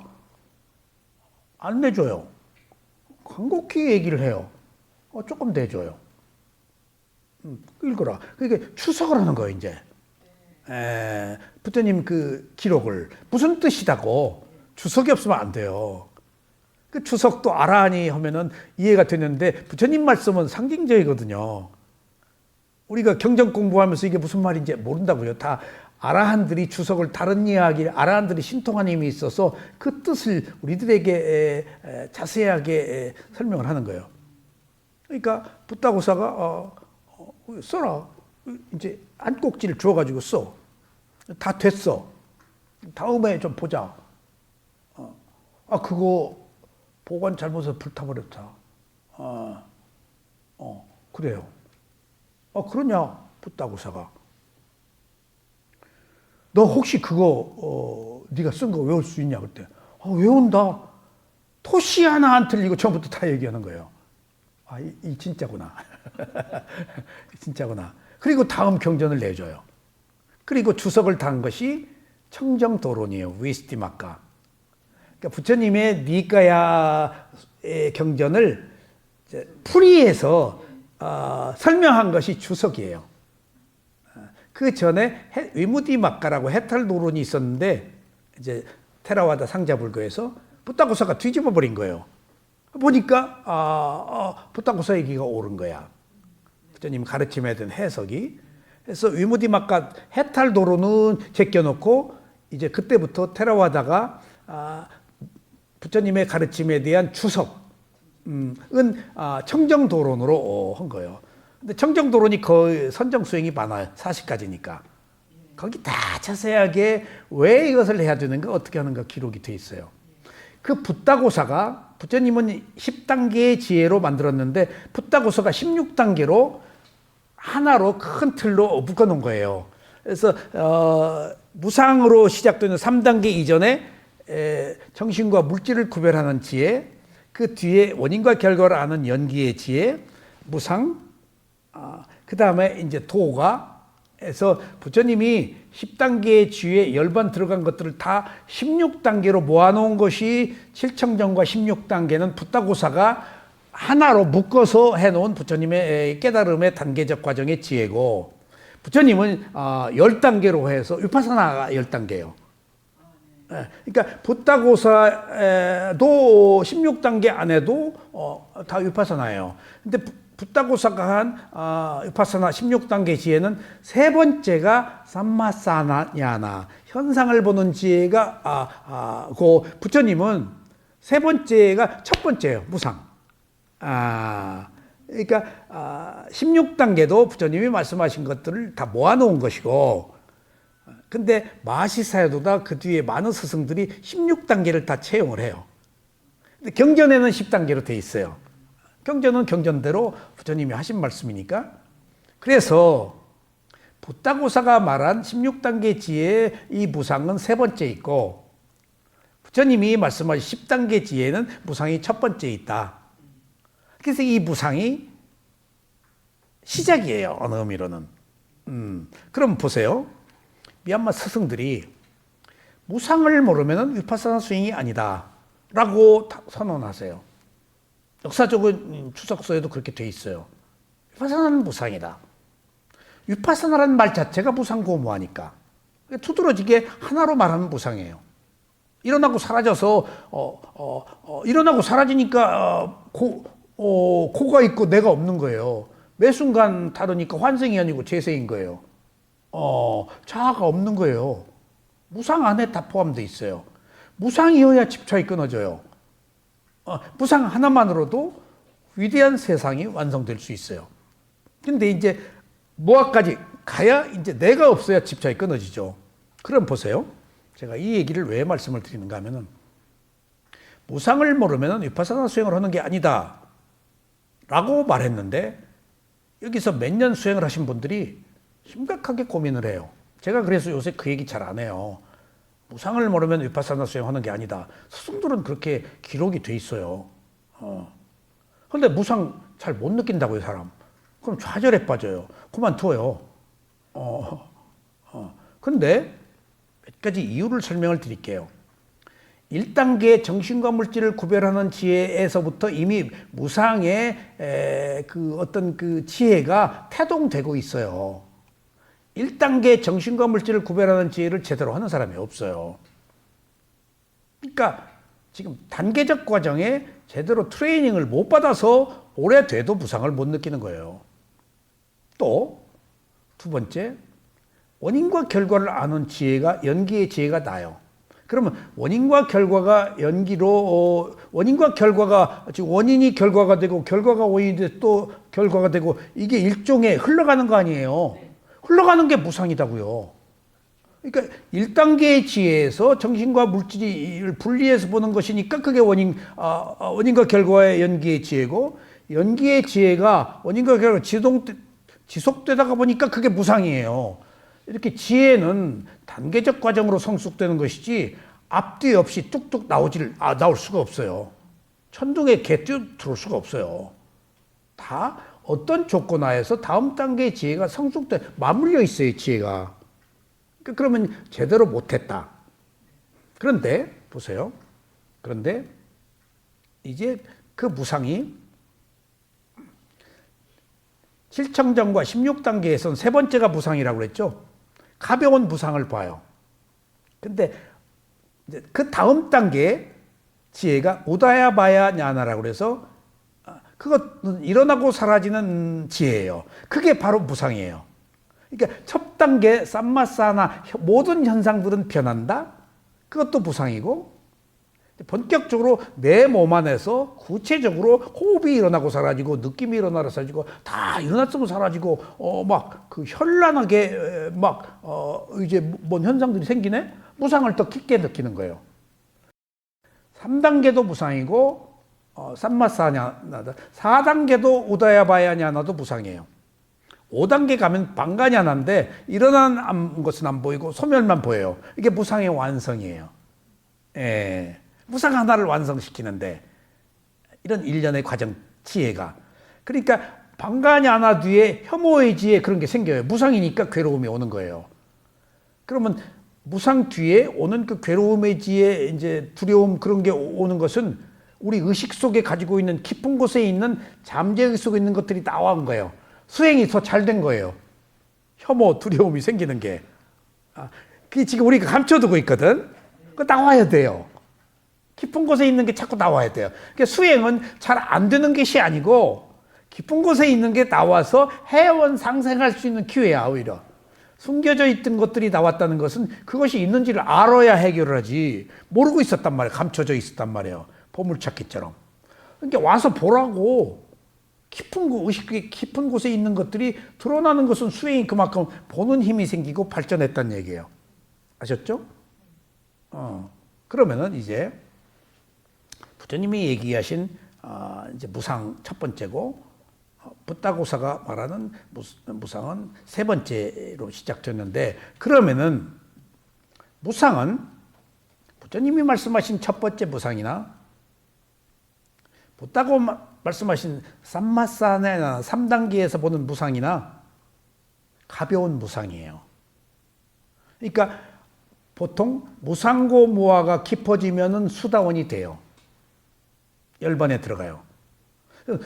[SPEAKER 1] 안 내줘요. 간곡히 얘기를 해요. 조금 내줘요. 읽어라. 그러니까 추석을 하는 거예요, 이제. 부처님 그 기록을. 무슨 뜻이다고. 주석이 없으면 안 돼요. 그 주석도 알아하니 하면은 이해가 되는데 부처님 말씀은 상징적이거든요. 우리가 경전 공부하면서 이게 무슨 말인지 모른다고요. 다 아라한들이 주석을 다른 이야기, 아라한들이 신통한 힘이 있어서 그 뜻을 우리들에게 자세하게 설명을 하는 거예요. 그러니까 붓다고사가 써라. 이제 한 꼭지를 주워가지고 써. 다 됐어. 다음에 좀 보자. 그거 보관 잘못해서 불타버렸다. 그래요. 그러냐, 붓다고사가. 너 혹시 그거 네가 쓴 거 외울 수 있냐 그때. 외운다. 토시 하나 안 틀리고 처음부터 다 얘기하는 거예요. 이 진짜구나. 진짜구나. 그리고 다음 경전을 내줘요. 그리고 주석을 단 것이 청정도론이에요. 위스티마카. 그러니까 부처님의 니까야의 경전을 풀이해서 설명한 것이 주석이에요. 그 전에 위무디마카라고 해탈도론이 있었는데 이제 테라와다 상자불교에서 붓다고사가 뒤집어 버린 거예요. 보니까 붓다고사 얘기가 옳은 거야. 부처님 가르침에 대한 해석이. 그래서 위무디마카 해탈도론은 제껴놓고 이제 그때부터 테라와다가 부처님의 가르침에 대한 주석은 청정도론으로 한 거예요. 근데 청정도론이 거의 선정수행이 많아요. 40가지니까. 거기 다 자세하게 왜 이것을 해야 되는가, 어떻게 하는가 기록이 돼 있어요. 그 붓다고사가, 부처님은 10단계의 지혜로 만들었는데 붓다고사가 16단계로 하나로 큰 틀로 묶어놓은 거예요. 그래서 무상으로 시작되는 3단계 이전에 정신과 물질을 구별하는 지혜, 그 뒤에 원인과 결과를 아는 연기의 지혜, 무상, 그 다음에 이제 도가 해서 부처님이 10단계의 지혜에 열반 들어간 것들을 다 16단계로 모아놓은 것이 칠청정과 16단계는 붓다고사가 하나로 묶어서 해놓은 부처님의 깨달음의 단계적 과정의 지혜고, 부처님은 10단계로 해서 위파사나가 10단계예요. 그러니까 붓다고사도 16단계 안에도 다 위파사나예요. 근데 붓다고사가 한 위파사나 16단계 지혜는 세 번째가 삼마사냐나, 현상을 보는 지혜가 그 부처님은 세 번째가 첫 번째예요. 무상. 그러니까 16단계도 부처님이 말씀하신 것들을 다 모아놓은 것이고, 근데 마하시사야도다 그 뒤에 많은 스승들이 16단계를 다 채용을 해요. 근데 경전에는 10단계로 돼 있어요. 경전은 경전대로 부처님이 하신 말씀이니까. 그래서 붓다고사가 말한 16단계 지혜의 이 무상은 세 번째 있고, 부처님이 말씀하신 10단계 지혜는 무상이 첫 번째 있다. 그래서 이 무상이 시작이에요. 어느 의미로는. 그럼 보세요. 미얀마 스승들이 무상을 모르면 위파사나 수행이 아니다 라고 선언하세요. 역사적인 추석서에도 그렇게 돼 있어요. 위파사나는 무상이다. 위파사나라는 말 자체가 무상고무하니까 두드러지게 하나로 말하면 무상이에요. 일어나고 사라져서 일어나고 사라지니까 코가 있고 내가 없는 거예요. 매 순간 다르니까 환생이 아니고 재생인 거예요. 자아가 없는 거예요. 무상 안에 다 포함되어 있어요. 무상이어야 집착이 끊어져요. 무상 하나만으로도 위대한 세상이 완성될 수 있어요. 근데 이제 무아까지 가야 이제 내가 없어야 집착이 끊어지죠. 그럼 보세요. 제가 이 얘기를 왜 말씀을 드리는가 하면은, 무상을 모르면 위파사나 수행을 하는 게 아니다 라고 말했는데, 여기서 몇 년 수행을 하신 분들이 심각하게 고민을 해요. 제가 그래서 요새 그 얘기 잘 안 해요. 무상을 모르면 위파사나 수행하는 게 아니다. 스승들은 그렇게 기록이 돼 있어요. 그런데 무상 잘 못 느낀다고요, 사람. 그럼 좌절에 빠져요. 그만둬요. 근데 몇 가지 이유를 설명을 드릴게요. 1단계 정신과 물질을 구별하는 지혜에서부터 이미 무상의 그 어떤 그 지혜가 태동되고 있어요. 1단계 정신과 물질을 구별하는 지혜를 제대로 하는 사람이 없어요. 그러니까 지금 단계적 과정에 제대로 트레이닝을 못 받아서 오래돼도 무상을 못 느끼는 거예요. 또 두 번째, 원인과 결과를 아는 지혜가, 연기의 지혜가 나요. 그러면 원인과 결과가 연기로, 원인과 결과가, 지금 원인이 결과가 되고 결과가 원인이 돼 또 결과가 되고, 이게 일종의 흘러가는 거 아니에요. 흘러가는 게 무상이다고요. 그러니까 1단계의 지혜에서 정신과 물질을 분리해서 보는 것이니까 그게 원인과 결과의 연기의 지혜고, 연기의 지혜가 원인과 결과가 지속되다가 보니까 그게 무상이에요. 이렇게 지혜는 단계적 과정으로 성숙되는 것이지 앞뒤 없이 뚝뚝 나올 수가 없어요. 천둥에 개 들어올 수가 없어요. 다 어떤 조건 하에서 다음 단계의 지혜가 맞물려 있어요, 지혜가. 그러면 제대로 못했다. 그런데 보세요. 그런데 이제 그 무상이 7청정과 16단계에서는 세 번째가 무상이라고 그랬죠. 가벼운 무상을 봐요. 근데 이제 그 다음 단계 지혜가 우다야바야 냐나라고 그래서, 그것은 일어나고 사라지는 지혜예요. 그게 바로 무상이에요. 그러니까 첫 단계 삼마사나 모든 현상들은 변한다. 그것도 무상이고, 본격적으로 내 몸 안에서 구체적으로 호흡이 일어나고 사라지고 느낌이 일어나고 사라지고 다 일어났으면 사라지고 막 그 현란하게 막 이제 뭔 현상들이 생기네. 무상을 더 깊게 느끼는 거예요. 3단계도 무상이고 삼마사냐나다. 4단계도 우다야바야냐나도 무상이에요. 5단계 가면 방가냐나인데 일어난 것은 안 보이고 소멸만 보여요. 이게 무상의 완성이에요. 예. 무상 하나를 완성시키는데 이런 일련의 과정, 지혜가. 그러니까 방가냐나 뒤에 혐오의 지혜 그런 게 생겨요. 무상이니까 괴로움이 오는 거예요. 그러면 무상 뒤에 오는 그 괴로움의 지혜, 이제 두려움 그런 게 오는 것은 우리 의식 속에 가지고 있는 깊은 곳에 있는 잠재의식 속에 있는 것들이 나온 거예요. 수행이 더 잘 된 거예요. 혐오, 두려움이 생기는 게. 그게 지금 우리가 감춰두고 있거든. 그거 나와야 돼요. 깊은 곳에 있는 게 자꾸 나와야 돼요. 그러니까 수행은 잘 안 되는 것이 아니고 깊은 곳에 있는 게 나와서 해원 상생할 수 있는 기회야, 오히려. 숨겨져 있던 것들이 나왔다는 것은 그것이 있는지를 알아야 해결을 하지. 모르고 있었단 말이에요. 감춰져 있었단 말이에요. 보물찾기처럼. 그러니까 와서 보라고. 의식 깊은 곳에 있는 것들이 드러나는 것은 수행이 그만큼 보는 힘이 생기고 발전했다는 얘기예요. 아셨죠? 그러면은 이제 부처님이 얘기하신 이제 무상 첫 번째고, 붓다고사가 말하는 무상은 세 번째로 시작됐는데, 그러면은 무상은 부처님이 말씀하신 첫 번째 무상이나 붓다고 말씀하신 삼마사나 3단계에서 보는 무상이나 가벼운 무상이에요. 그러니까 보통 무상고 무아가 깊어지면은 수다원이 돼요. 열반에 들어가요.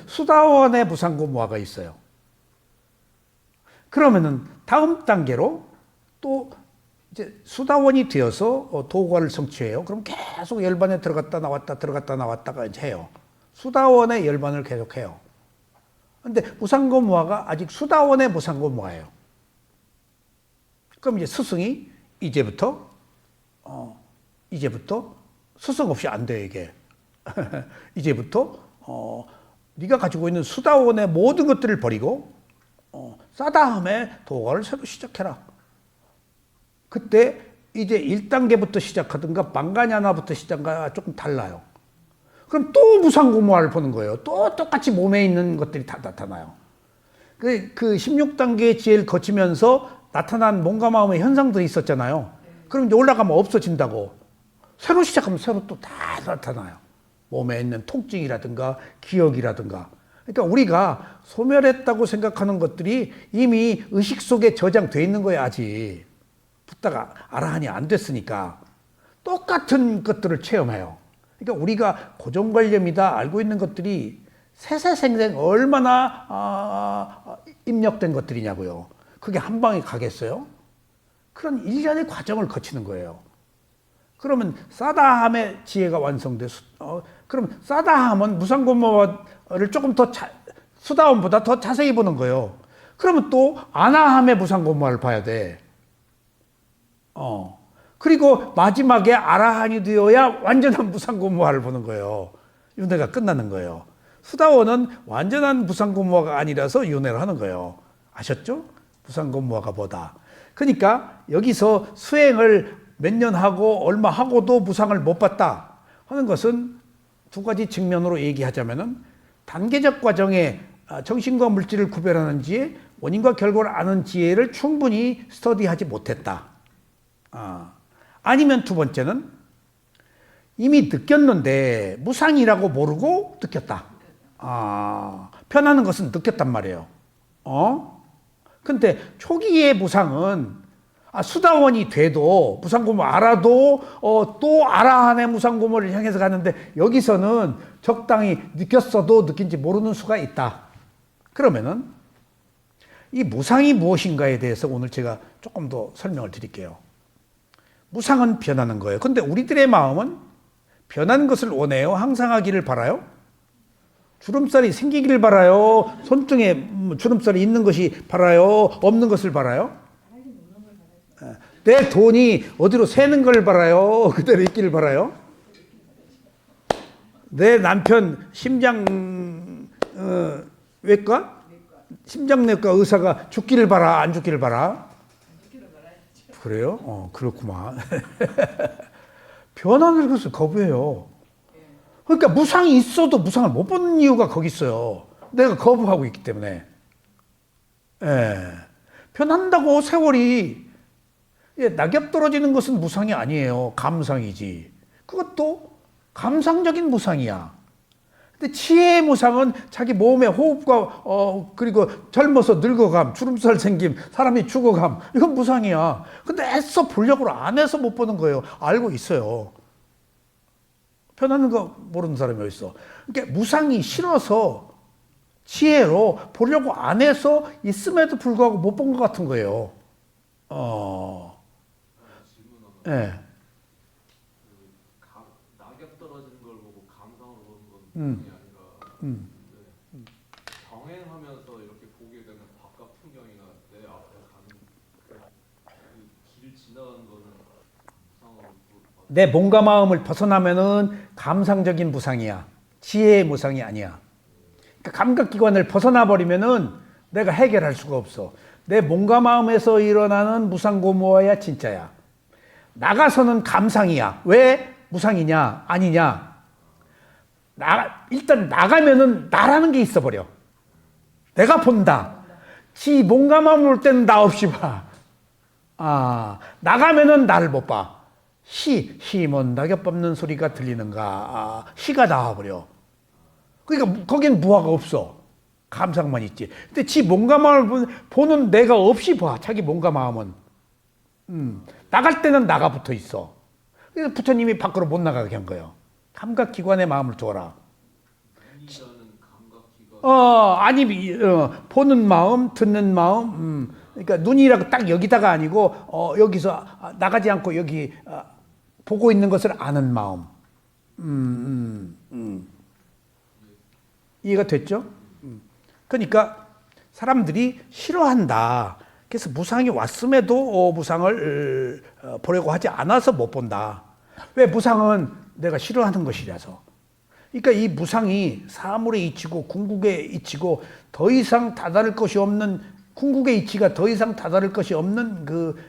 [SPEAKER 1] 수다원에 무상고 무아가 있어요. 그러면은 다음 단계로 또 이제 수다원이 되어서 도과를 성취해요. 그럼 계속 열반에 들어갔다 나왔다가 이제 해요. 수다원의 열반을 계속해요. 근데 무상고 무아가 아직 수다원의 무상고 무아예요. 그럼 이제 스승이 이제부터 스승 없이 안 돼, 이게. 이제부터 네가 가지고 있는 수다원의 모든 것들을 버리고 싸다함의 도가를 새로 시작해라. 그때 이제 1단계부터 시작하든가 방가냐나부터 시작하든가 조금 달라요. 그럼 또 무상고무화를 보는 거예요. 또 똑같이 몸에 있는 것들이 다 나타나요. 그 16단계의 지혜를 거치면서 나타난 몸과 마음의 현상들이 있었잖아요. 그럼 이제 올라가면 없어진다고. 새로 시작하면 새로 또 다 나타나요. 몸에 있는 통증이라든가 기억이라든가. 그러니까 우리가 소멸했다고 생각하는 것들이 이미 의식 속에 저장돼 있는 거예요, 아직. 붓다가 아라한이 안 됐으니까. 똑같은 것들을 체험해요. 그러니까 우리가 고정관념이다 알고 있는 것들이 세세생생 얼마나 입력된 것들이냐고요. 그게 한 방에 가겠어요? 그런 일련의 과정을 거치는 거예요. 그러면 싸다함의 지혜가 완성돼. 그럼 싸다함은 무상고모를 조금 더 수다함보다 더 자세히 보는 거예요. 그러면 또 아나함의 무상고모를 봐야 돼. 그리고 마지막에 아라한이 되어야 완전한 무상고무화를 보는 거예요. 윤회가 끝나는 거예요. 수다원은 완전한 무상고무화가 아니라서 윤회를 하는 거예요. 아셨죠? 무상고무화가 뭐다. 그러니까 여기서 수행을 몇 년 하고 얼마 하고도 무상을 못 봤다 하는 것은 두 가지 측면으로 얘기하자면은 단계적 과정에 정신과 물질을 구별하는 지혜, 원인과 결과를 아는 지혜를 충분히 스터디하지 못했다. 아니면 두 번째는 이미 느꼈는데 무상이라고 모르고 느꼈다. 편하는 것은 느꼈단 말이에요. 근데 초기의 무상은 수다원이 돼도 무상고모 알아도 또 아라한의 무상고모를 향해서 가는데 여기서는 적당히 느꼈어도 느낀지 모르는 수가 있다. 그러면은 이 무상이 무엇인가에 대해서 오늘 제가 조금 더 설명을 드릴게요. 무상은 변하는 거예요. 근데 우리들의 마음은 변한 것을 원해요? 항상하기를 바라요? 주름살이 생기기를 바라요? 손등에 주름살이 있는 것이 바라요? 없는 것을 바라요? 내 돈이 어디로 새는 걸 바라요? 그대로 있기를 바라요? 내 남편 심장내과 의사가 죽기를 바라? 안 죽기를 바라? 그래요? 그렇구만. 변하는 것을 거부해요. 그러니까 무상이 있어도 무상을 못 보는 이유가 거기 있어요. 내가 거부하고 있기 때문에. 변한다고 세월이. 낙엽 떨어지는 것은 무상이 아니에요. 감상이지. 그것도 감상적인 무상이야. 근데 지혜의 무상은 자기 몸의 호흡과 그리고 젊어서 늙어감, 주름살 생김, 사람이 죽어감, 이건 무상이야. 근데 애써 보려고 안 해서 못 보는 거예요. 알고 있어요. 변하는 거 모르는 사람이 어딨어. 그러니까 무상이 싫어서 지혜로 보려고 안 해서 있음에도 불구하고 못 본 것 같은 거예요. 예.
[SPEAKER 2] 낙엽 떨어지는 걸 보고 감상으로 보는 건 무상이 아니라 병행하면서 이렇게 보게 되는 바깥 풍경이나 내 앞에 가는 길 지나가는 거는 무상으로
[SPEAKER 1] 내 몸과 마음을 벗어나면은 감상적인 무상이야. 지혜의 무상이 아니야. 그러니까 감각기관을 벗어나 버리면은 내가 해결할 수가 없어. 내 몸과 마음에서 일어나는 무상고무와야 진짜야. 나가서는 감상이야. 왜 무상이냐? 아니냐? 일단 나가면은 나라는 게 있어 버려. 내가 본다. 지 몸과 마음을 볼 때는 나 없이 봐. 나가면은 나를 못 봐. 시몬 낙엽 밟는 소리가 들리는가? 시가 나와버려. 그러니까 거긴 무화가 없어. 감상만 있지. 근데 지 몸과 마음을 보는 내가 없이 봐. 자기 몸과 마음은. 나갈 때는 나가 붙어 있어. 그래서 부처님이 밖으로 못 나가게 한 거예요. 감각기관에 마음을 두어라. 아니, 보는 마음, 듣는 마음, 그러니까 눈이라고 딱 여기다가 아니고, 여기서 나가지 않고 여기 보고 있는 것을 아는 마음. 이해가 됐죠? 그러니까 사람들이 싫어한다. 그래서 무상이 왔음에도 무상을 보려고 하지 않아서 못 본다. 왜? 무상은 내가 싫어하는 것이라서. 그러니까 이 무상이 사물의 이치고 궁극의 이치고 더 이상 다다를 것이 없는, 궁극의 이치가 더 이상 다다를 것이 없는 그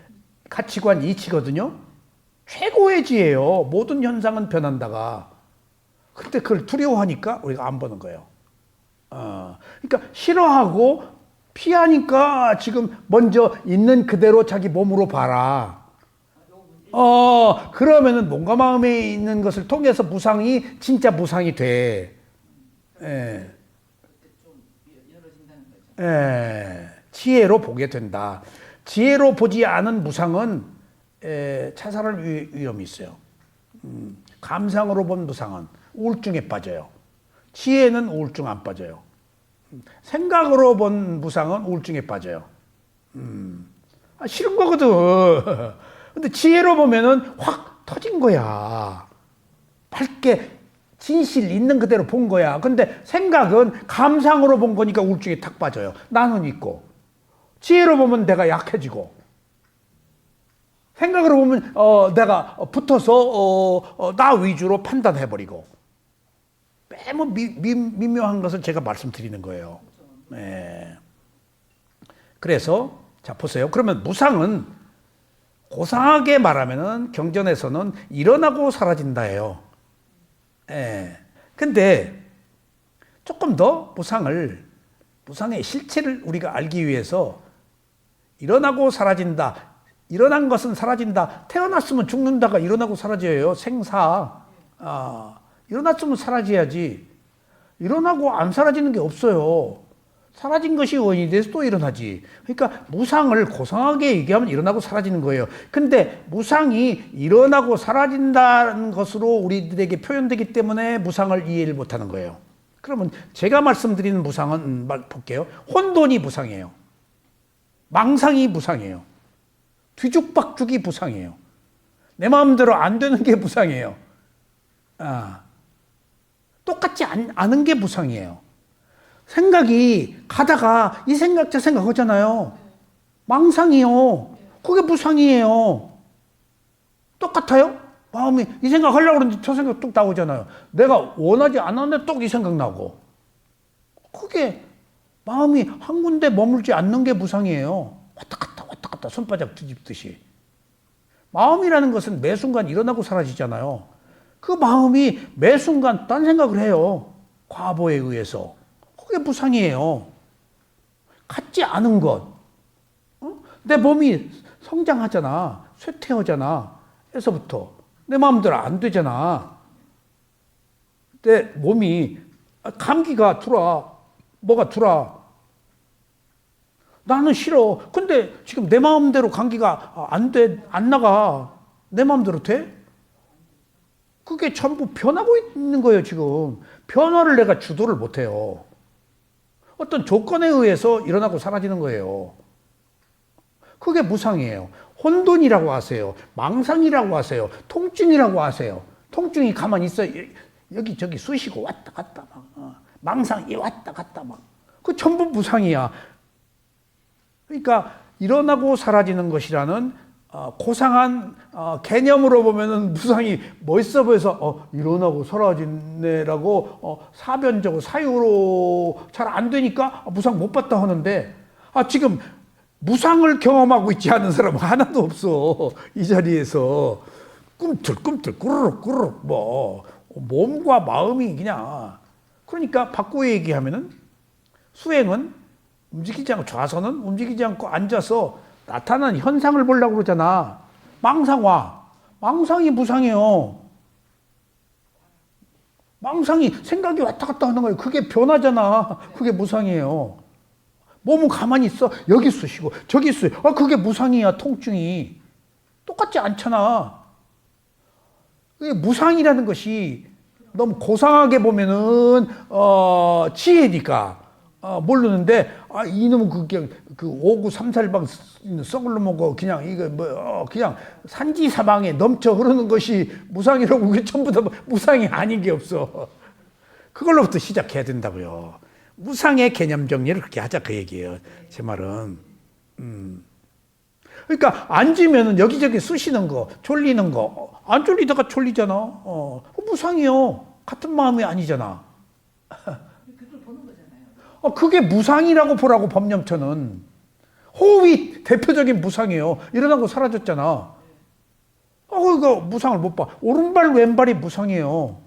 [SPEAKER 1] 가치관 이치거든요. 최고의 지혜예요. 모든 현상은 변한다가. 근데 그걸 두려워하니까 우리가 안 보는 거예요. 그러니까 싫어하고 피하니까 지금 먼저 있는 그대로 자기 몸으로 봐라. 그러면은 몸과 마음에 있는 것을 통해서 무상이 진짜 무상이 돼. 지혜로 보게 된다. 지혜로 보지 않은 무상은 자살할 위험이 있어요. 감상으로 본 무상은 우울증에 빠져요. 지혜는 우울증 안 빠져요. 생각으로 본 무상은 우울증에 빠져요. 싫은 거거든. 근데 지혜로 보면은 확 터진 거야. 밝게 진실 있는 그대로 본 거야. 근데 생각은 감상으로 본 거니까 우울증에 탁 빠져요. 나는 있고. 지혜로 보면 내가 약해지고. 생각으로 보면 내가 붙어서 나 위주로 판단해버리고. 매우 미묘한 것을 제가 말씀드리는 거예요. 네. 그래서 자 보세요. 그러면 무상은 고상하게 말하면은 경전에서는 일어나고 사라진다예요. 근데 조금 더 무상의 실체를 우리가 알기 위해서 일어나고 사라진다. 일어난 것은 사라진다. 태어났으면 죽는다가 일어나고 사라져요. 생사. 일어났으면 사라져야지. 일어나고 안 사라지는 게 없어요. 사라진 것이 원인이 돼서 또 일어나지. 그러니까 무상을 고상하게 얘기하면 일어나고 사라지는 거예요. 근데 무상이 일어나고 사라진다는 것으로 우리들에게 표현되기 때문에 무상을 이해를 못하는 거예요. 그러면 제가 말씀드리는 무상은 볼게요. 혼돈이 무상이에요. 망상이 무상이에요. 뒤죽박죽이 무상이에요. 내 마음대로 안 되는 게 무상이에요. 똑같지 않은 게 무상이에요. 생각이 가다가 이 생각 저 생각 하잖아요. 망상이요. 그게 무상이에요. 똑같아요? 마음이 이 생각 하려고 그러는데 저 생각 뚝 나오잖아요. 내가 원하지 않았는데 뚝 이 생각 나고. 그게 마음이 한 군데 머물지 않는 게 무상이에요. 왔다 갔다 손바닥 뒤집듯이. 마음이라는 것은 매 순간 일어나고 사라지잖아요. 그 마음이 매 순간 딴 생각을 해요. 과보에 의해서. 그게 무상이에요. 같지 않은 것. 내 몸이 성장하잖아. 쇠퇴하잖아. 에서부터. 내 마음대로 안 되잖아. 내 몸이 감기가 들어와. 뭐가 들어와. 나는 싫어. 근데 지금 내 마음대로 감기가 안 나가. 내 마음대로 돼? 그게 전부 변하고 있는 거예요, 지금. 변화를 내가 주도를 못해요. 어떤 조건에 의해서 일어나고 사라지는 거예요. 그게 무상이에요. 혼돈이라고 하세요. 망상이라고 하세요. 통증이라고 하세요. 통증이 가만히 있어. 여기저기 쑤시고 왔다 갔다 막. 망상이 왔다 갔다 막. 그 전부 무상이야. 그러니까 일어나고 사라지는 것이라는 고상한 개념으로 보면은 무상이 멋있어 보여서 일어나고 사라지네라고 사변적으로 사유로 잘 안 되니까 무상 못 봤다 하는데 지금 무상을 경험하고 있지 않은 사람은 하나도 없어. 이 자리에서 꿈틀꿈틀 꾸르륵 뭐 몸과 마음이 그냥. 그러니까 바꾸어 얘기하면은 수행은 움직이지 않고, 좌선은 움직이지 않고 앉아서 나타나는 현상을 보려고 그러잖아. 망상화. 망상이 무상이에요. 망상이 생각이 왔다 갔다 하는 거예요. 그게 변하잖아. 그게 무상이에요. 몸은 가만히 있어. 여기 쑤시고 저기 쑤시고. 그게 무상이야. 통증이. 똑같지 않잖아. 그게 무상이라는 것이 너무 고상하게 보면은 지혜니까 모르는데 이놈은 그냥 그 5934방 썩을 놈하고 그냥 이거 그냥 산지사방에 넘쳐 흐르는 것이 무상이라고. 그게 전부 다 무상이 아닌 게 없어. 그걸로부터 시작해야 된다고요. 무상의 개념 정리를 그렇게 하자, 그 얘기예요. 제 말은. 그러니까 앉으면은 여기저기 쑤시는 거, 졸리는 거, 안 졸리다가 졸리잖아. 무상이요. 같은 마음이 아니잖아.
[SPEAKER 3] 그걸 보는 거잖아요.
[SPEAKER 1] 그게 무상이라고 보라고, 법념처는. 호흡이 대표적인 무상이에요. 일어나고 사라졌잖아. 그거 무상을 못 봐. 오른발 왼발이 무상이에요.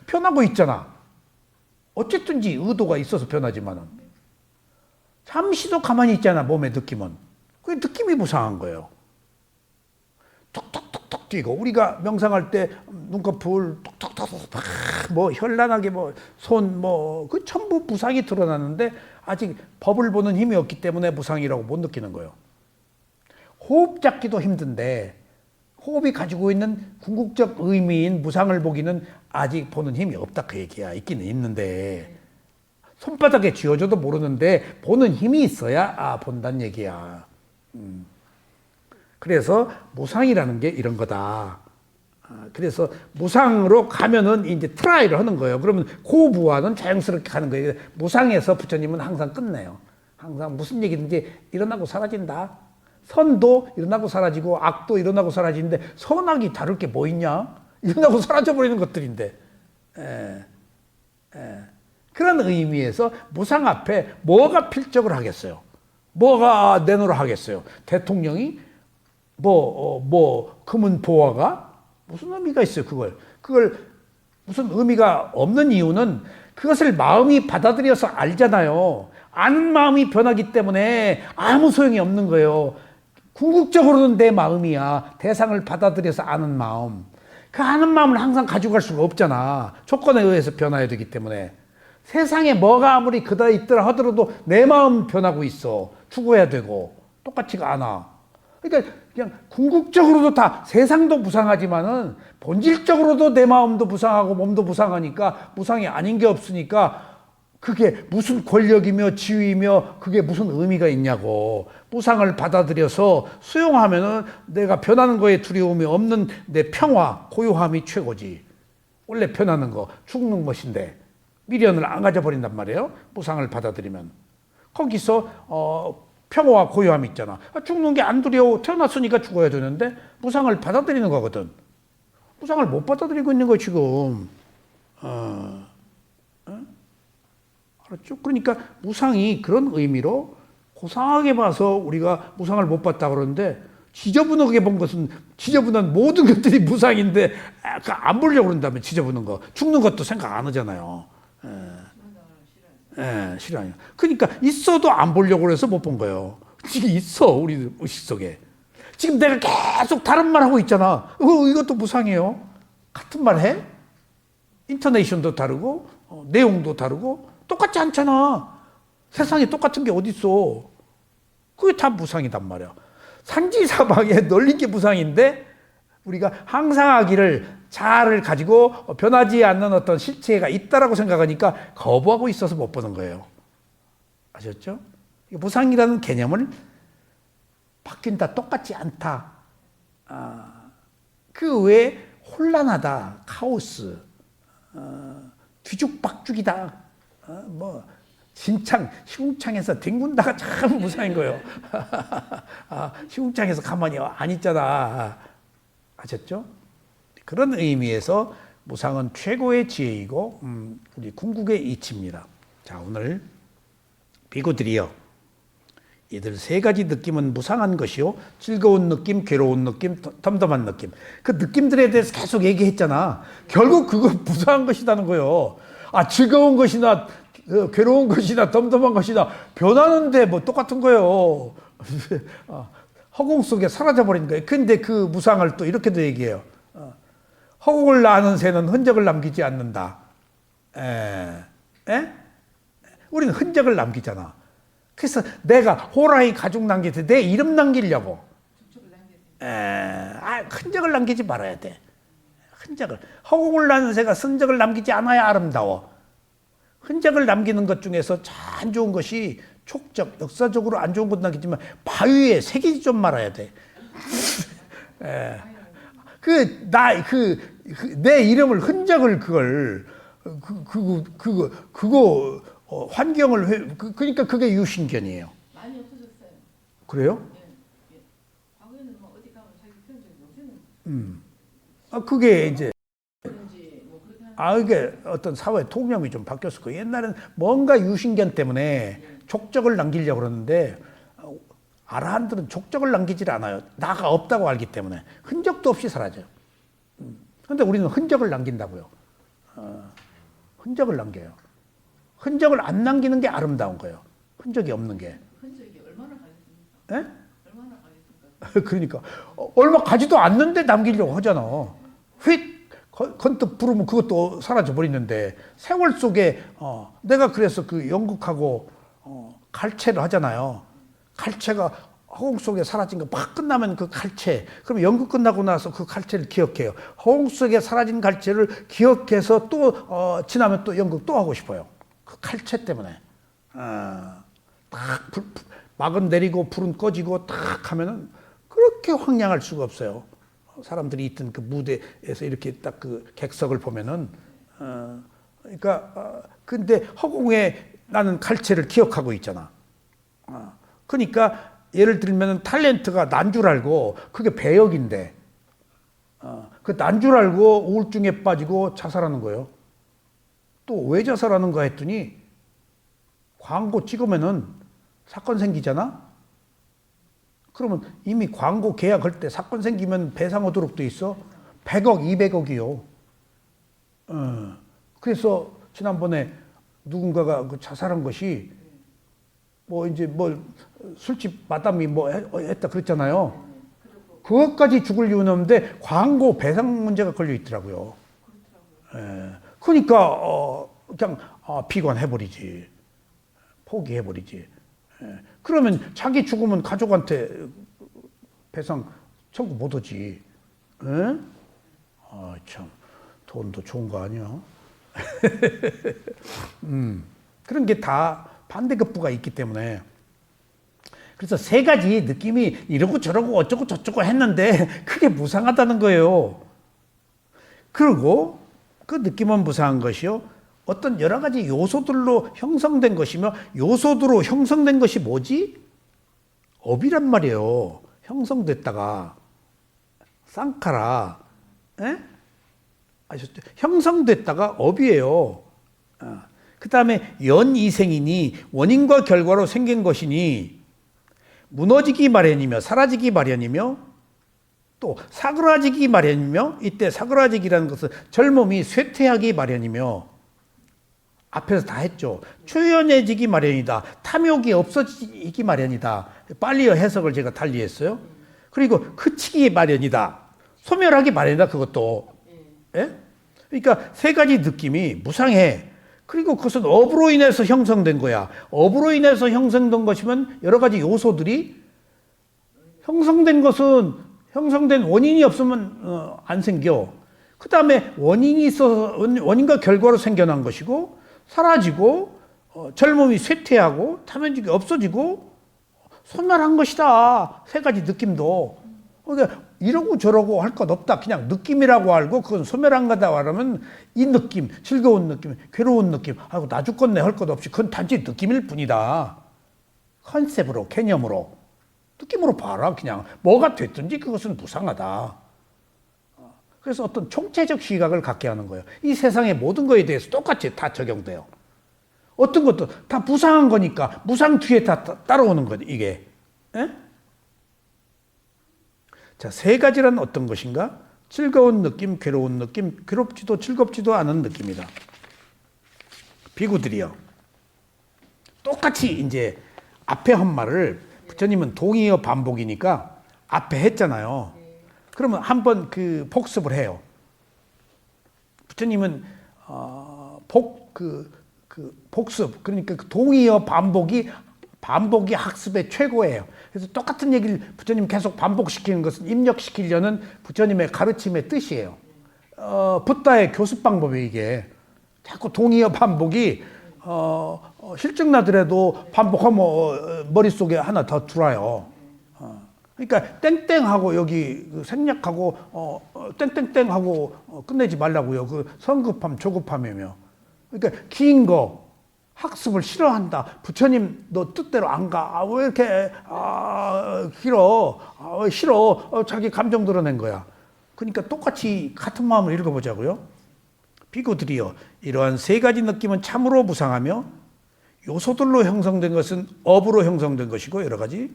[SPEAKER 1] 변하고 있잖아. 어쨌든지 의도가 있어서 변하지만은. 잠시도 가만히 있잖아, 몸의 느낌은. 그 느낌이 무상한 거예요. 톡톡톡톡 뛰고, 우리가 명상할 때 눈꺼풀 톡톡톡톡 뭐 현란하게 그 전부 무상이 드러나는데 아직 법을 보는 힘이 없기 때문에 무상이라고 못 느끼는 거예요. 호흡 잡기도 힘든데 호흡이 가지고 있는 궁극적 의미인 무상을 보기는 아직 보는 힘이 없다, 그 얘기야. 있기는 있는데 손바닥에 쥐어줘도 모르는데 보는 힘이 있어야 본다는 얘기야. 그래서 무상이라는 게 이런 거다. 그래서 무상으로 가면은 이제 트라이를 하는 거예요. 그러면 고부와는 자연스럽게 가는 거예요. 무상에서 부처님은 항상 끝내요. 항상 무슨 얘기든지 일어나고 사라진다. 선도 일어나고 사라지고 악도 일어나고 사라지는데 선악이 다를 게 뭐 있냐? 일어나고 사라져버리는 것들인데. 그런 의미에서 무상 앞에 뭐가 필적을 하겠어요? 뭐가 내놓으라 하겠어요? 대통령이 금은 보화가 무슨 의미가 있어요? 그걸 무슨 의미가 없는 이유는 그것을 마음이 받아들여서 알잖아요. 아는 마음이 변하기 때문에 아무 소용이 없는 거예요. 궁극적으로는 내 마음이야. 대상을 받아들여서 아는 마음. 그 아는 마음을 항상 가지고 갈 수가 없잖아. 조건에 의해서 변화해야 되기 때문에. 세상에 뭐가 아무리 그다 있더라 하더라도 내 마음 변하고 있어. 추구해야 되고. 똑같지가 않아. 그러니까 그냥 궁극적으로도 다 세상도 무상하지만은 본질적으로도 내 마음도 무상하고 몸도 무상하니까 무상이 아닌 게 없으니까 그게 무슨 권력이며 지위이며 그게 무슨 의미가 있냐고. 무상을 받아들여서 수용하면은 내가 변하는 거에 두려움이 없는 내 평화, 고요함이 최고지. 원래 변하는 거, 죽는 것인데 미련을 안 가져버린단 말이에요. 무상을 받아들이면. 거기서 평화와 고요함이 있잖아. 죽는 게 안 두려워. 태어났으니까 죽어야 되는데 무상을 받아들이는 거거든. 무상을 못 받아들이고 있는 거 지금. 알았죠? 그러니까 무상이 그런 의미로 고상하게 봐서 우리가 무상을 못 봤다 그러는데 지저분하게 본 것은 지저분한 모든 것들이 무상인데 안 보려고 그런다면 지저분한 거. 죽는 것도 생각 안 하잖아요. 싫어요. 그러니까 있어도 안 보려고 그래서 못 본 거예요. 지금 있어, 우리 의식 속에. 지금 내가 계속 다른 말 하고 있잖아. 이것도 무상이에요. 같은 말 해? 인터네이션도 다르고 내용도 다르고 똑같지 않잖아. 세상에 똑같은 게 어딨어. 그게 다 무상이단 말이야. 산지사방에 널린 게 무상인데 우리가 항상하기를 자아를 가지고 변하지 않는 어떤 실체가 있다라고 생각하니까 거부하고 있어서 못 보는 거예요. 아셨죠? 무상이라는 개념을 바뀐다, 똑같지 않다. 그 외에 혼란하다, 카오스, 뒤죽박죽이다, 진창, 시궁창에서 뒹군다가 참 무상인 거예요. 시궁창에서 가만히 안 있잖아. 아셨죠? 그런 의미에서 무상은 최고의 지혜이고 우리 궁극의 이치입니다. 자, 오늘 비구들이여, 이들 세 가지 느낌은 무상한 것이요, 즐거운 느낌, 괴로운 느낌, 덤덤한 느낌. 그 느낌들에 대해서 계속 얘기했잖아. 결국 그거 무상한 것이라는 거예요. 즐거운 것이나 괴로운 것이나 덤덤한 것이나 변하는데 뭐 똑같은 거예요. 허공 속에 사라져 버린 거예요. 근데 그 무상을 또 이렇게도 얘기해요. 허공을 나는 새는 흔적을 남기지 않는다. 우리는 흔적을 남기잖아. 그래서 내가 호랑이 가죽 남길 때 내 이름 남기려고. 흔적을 남기지 말아야 돼. 흔적을. 허공을 나는 새가 흔적을 남기지 않아야 아름다워. 흔적을 남기는 것 중에서 안 좋은 것이 촉적, 역사적으로 안 좋은 것도 남기지만 바위에 새기지 좀 말아야 돼. 내 이름을 흔적을 그거 환경을 그러니까 그게 유신견이에요.
[SPEAKER 3] 많이 없어졌어요.
[SPEAKER 1] 그래요?
[SPEAKER 3] 예. 과거에는 뭐 어디 가면 자기 표현적인 요새는
[SPEAKER 1] 그게 이제
[SPEAKER 3] 그런지 뭐 그렇게 하는
[SPEAKER 1] 이게 어떤 사회 통념이 좀 바뀌었을 거예요. 옛날에는 뭔가 유신견 때문에 족적을 남기려고 그러는데 아라한들은 족적을 남기질 않아요. 나가 없다고 알기 때문에 흔적도 없이 사라져요. 그런데 우리는 흔적을 남긴다고요. 흔적을 남겨요. 흔적을 안 남기는 게 아름다운 거예요. 흔적이 없는 게.
[SPEAKER 3] 흔적이 얼마나 가겠습니까?
[SPEAKER 1] 예?
[SPEAKER 3] 얼마나 가겠습니까?
[SPEAKER 1] 그러니까 얼마 가지도 않는데 남기려고 하잖아. 휙 건뜩 부르면 그것도 사라져 버리는데 세월 속에 내가 그래서 그 연극하고 갈채를 하잖아요. 갈채가 허공 속에 사라진 거 막 끝나면 그 갈채, 그럼 연극 끝나고 나서 그 갈채를 기억해요. 허공 속에 사라진 갈채를 기억해서 또 지나면 또 연극 또 하고 싶어요. 그 칼채 때문에. 딱 막은 내리고 불은 꺼지고 딱 하면은 그렇게 황량할 수가 없어요. 사람들이 있던 그 무대에서 이렇게 딱 그 객석을 보면은 그러니까 근데 허공에 나는 칼채를 기억하고 있잖아. 그러니까 예를 들면은 탤런트가 난 줄 알고 그게 배역인데 그 난 줄 알고 우울증에 빠지고 자살하는 거예요. 또 왜 자살하는가 했더니 광고 찍으면은 사건 생기잖아? 그러면 이미 광고 계약할 때 사건 생기면 배상 얻도록 돼 있어. 100억, 200억이요. 그래서 지난번에 누군가가 그 자살한 것이 뭐 이제 뭐 술집 마담이 뭐 했다 그랬잖아요. 그것까지 죽을 이유는 없는데 광고 배상 문제가 걸려 있더라고요. 그러니까 그냥 비관해버리지. 포기해버리지. 그러면 자기 죽으면 가족한테 배상 청구 못 하지. 참 돈도 좋은 거 아니야? 그런 게 다 반대급부가 있기 때문에. 그래서 세 가지 느낌이 이러고 저러고 어쩌고 저쩌고 했는데 그게 무상하다는 거예요. 그리고 그 느낌은 무상한 것이요, 어떤 여러 가지 요소들로 형성된 것이며, 요소들로 형성된 것이 뭐지? 업이란 말이에요. 형성됐다가 쌍카라, 아셨죠? 형성됐다가 업이에요. 그 다음에 연이생이니 원인과 결과로 생긴 것이니 무너지기 마련이며 사라지기 마련이며 또 사그라지기 마련이며, 이때 사그라지기라는 것은 젊음이 쇠퇴하기 마련이며, 앞에서 다 했죠. 초연해지기 마련이다. 탐욕이 없어지기 마련이다. 빨리 해석을 제가 달리 했어요. 그리고 그치기 마련이다. 소멸하기 마련이다. 그것도. 예? 그러니까 세 가지 느낌이 무상해. 그리고 그것은 업으로 인해서 형성된 거야. 업으로 인해서 형성된 것이면 여러 가지 요소들이, 형성된 것은 형성된 원인이 없으면 안 생겨. 그 다음에 원인이 있어서 원인과 결과로 생겨난 것이고 사라지고 젊음이 쇠퇴하고 탐욕이 없어지고 소멸한 것이다. 세 가지 느낌도. 그러니까 이러고 저러고 할 것 없다. 그냥 느낌이라고 알고 그건 소멸한 거다 말하면 이 느낌, 즐거운 느낌, 괴로운 느낌, 아이고 나 죽겠네 할 것 없이 그건 단지 느낌일 뿐이다. 컨셉으로, 개념으로, 느낌으로 봐라. 그냥 뭐가 됐든지 그것은 무상하다. 그래서 어떤 총체적 시각을 갖게 하는 거예요. 이 세상의 모든 거에 대해서 똑같이 다 적용돼요. 어떤 것도 다 무상한 거니까 무상 뒤에 다 따라오는 거예요. 이게. 에? 자, 세 가지란 어떤 것인가? 즐거운 느낌, 괴로운 느낌, 괴롭지도 즐겁지도 않은 느낌이다. 비구들이요. 똑같이 이제 앞에 한 말을 부처님은 동의어 반복이니까 앞에 했잖아요. 그러면 한번 그 복습을 해요. 부처님은 복습 그러니까 그 동의어 반복이 학습의 최고예요. 그래서 똑같은 얘기를 부처님 계속 반복시키는 것은 입력시키려는 부처님의 가르침의 뜻이에요. 붓다의 교습 방법이 이게 자꾸 동의어 반복이 실증나더라도 반복하면 머릿속에 하나 더 들어와요. 그러니까 땡땡하고 여기 생략하고 땡땡땡하고 끝내지 말라고요. 그 성급함, 조급함이며. 그러니까 긴 거 학습을 싫어한다. 부처님 너 뜻대로 안 가. 왜 이렇게 길어? 왜 싫어? 자기 감정 드러낸 거야. 그러니까 똑같이 같은 마음을 읽어보자고요. 비구들이여 이러한 세 가지 느낌은 참으로 무상하며 요소들로 형성된 것은 업으로 형성된 것이고 여러 가지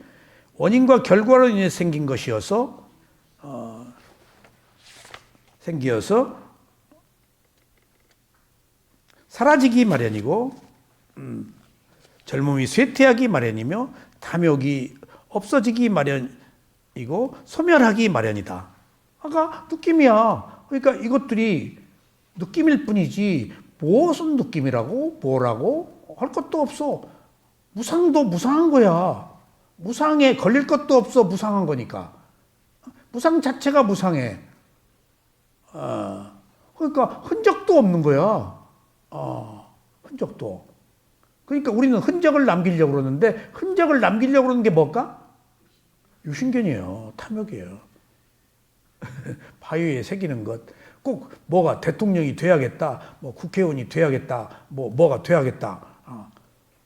[SPEAKER 1] 원인과 결과로 인해 생긴 것이어서 사라지기 마련이고 젊음이 쇠퇴하기 마련이며 탐욕이 없어지기 마련이고 소멸하기 마련이다. 아까 느낌이야. 그러니까 이것들이 느낌일 뿐이지 무엇은 느낌이라고 뭐라고 할 것도 없어. 무상도 무상한 거야. 무상에 걸릴 것도 없어. 무상한 거니까. 무상 자체가 무상해. 그러니까 흔적도 없는 거야. 흔적도. 그러니까 우리는 흔적을 남기려고 그러는데 흔적을 남기려고 그러는 게 뭘까? 유신견이에요. 탐욕이에요. 바위에 새기는 것. 꼭 뭐가 대통령이 돼야겠다. 뭐 국회의원이 돼야겠다. 뭐가 돼야겠다.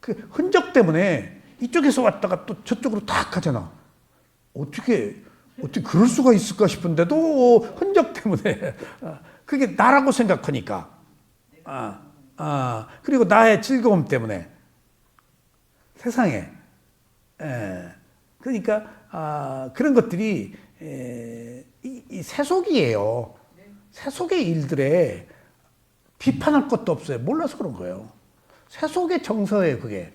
[SPEAKER 1] 그 흔적 때문에 이쪽에서 왔다가 또 저쪽으로 탁 가잖아. 어떻게 그럴 수가 있을까 싶은데도 흔적 때문에 그게 나라고 생각하니까. 그리고 나의 즐거움 때문에 세상에. 그러니까 그런 것들이 이 세속이에요. 세속의 일들에 비판할 것도 없어요. 몰라서 그런 거예요. 세속의 정서예요, 그게.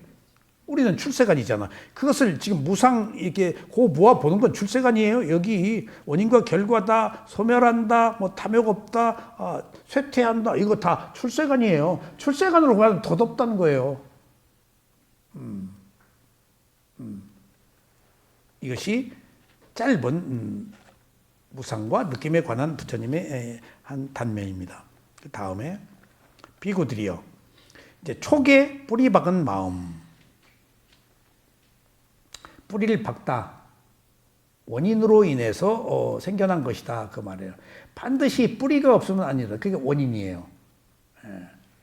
[SPEAKER 1] 우리는 출세관이잖아. 그것을 지금 무상 이렇게 모아 보는 건 출세관이에요. 여기 원인과 결과다, 소멸한다, 뭐 탐욕 없다, 쇠퇴한다, 이거 다 출세관이에요. 출세관으로 가면 덧없다는 거예요. 이것이 짧은 무상과 느낌에 관한 부처님의 한 단면입니다. 그 다음에 비구들이여 이제 촉에 뿌리 박은 마음. 뿌리를 박다. 원인으로 인해서 생겨난 것이다. 그 말이에요. 반드시 뿌리가 없으면 아니다. 그게 원인이에요.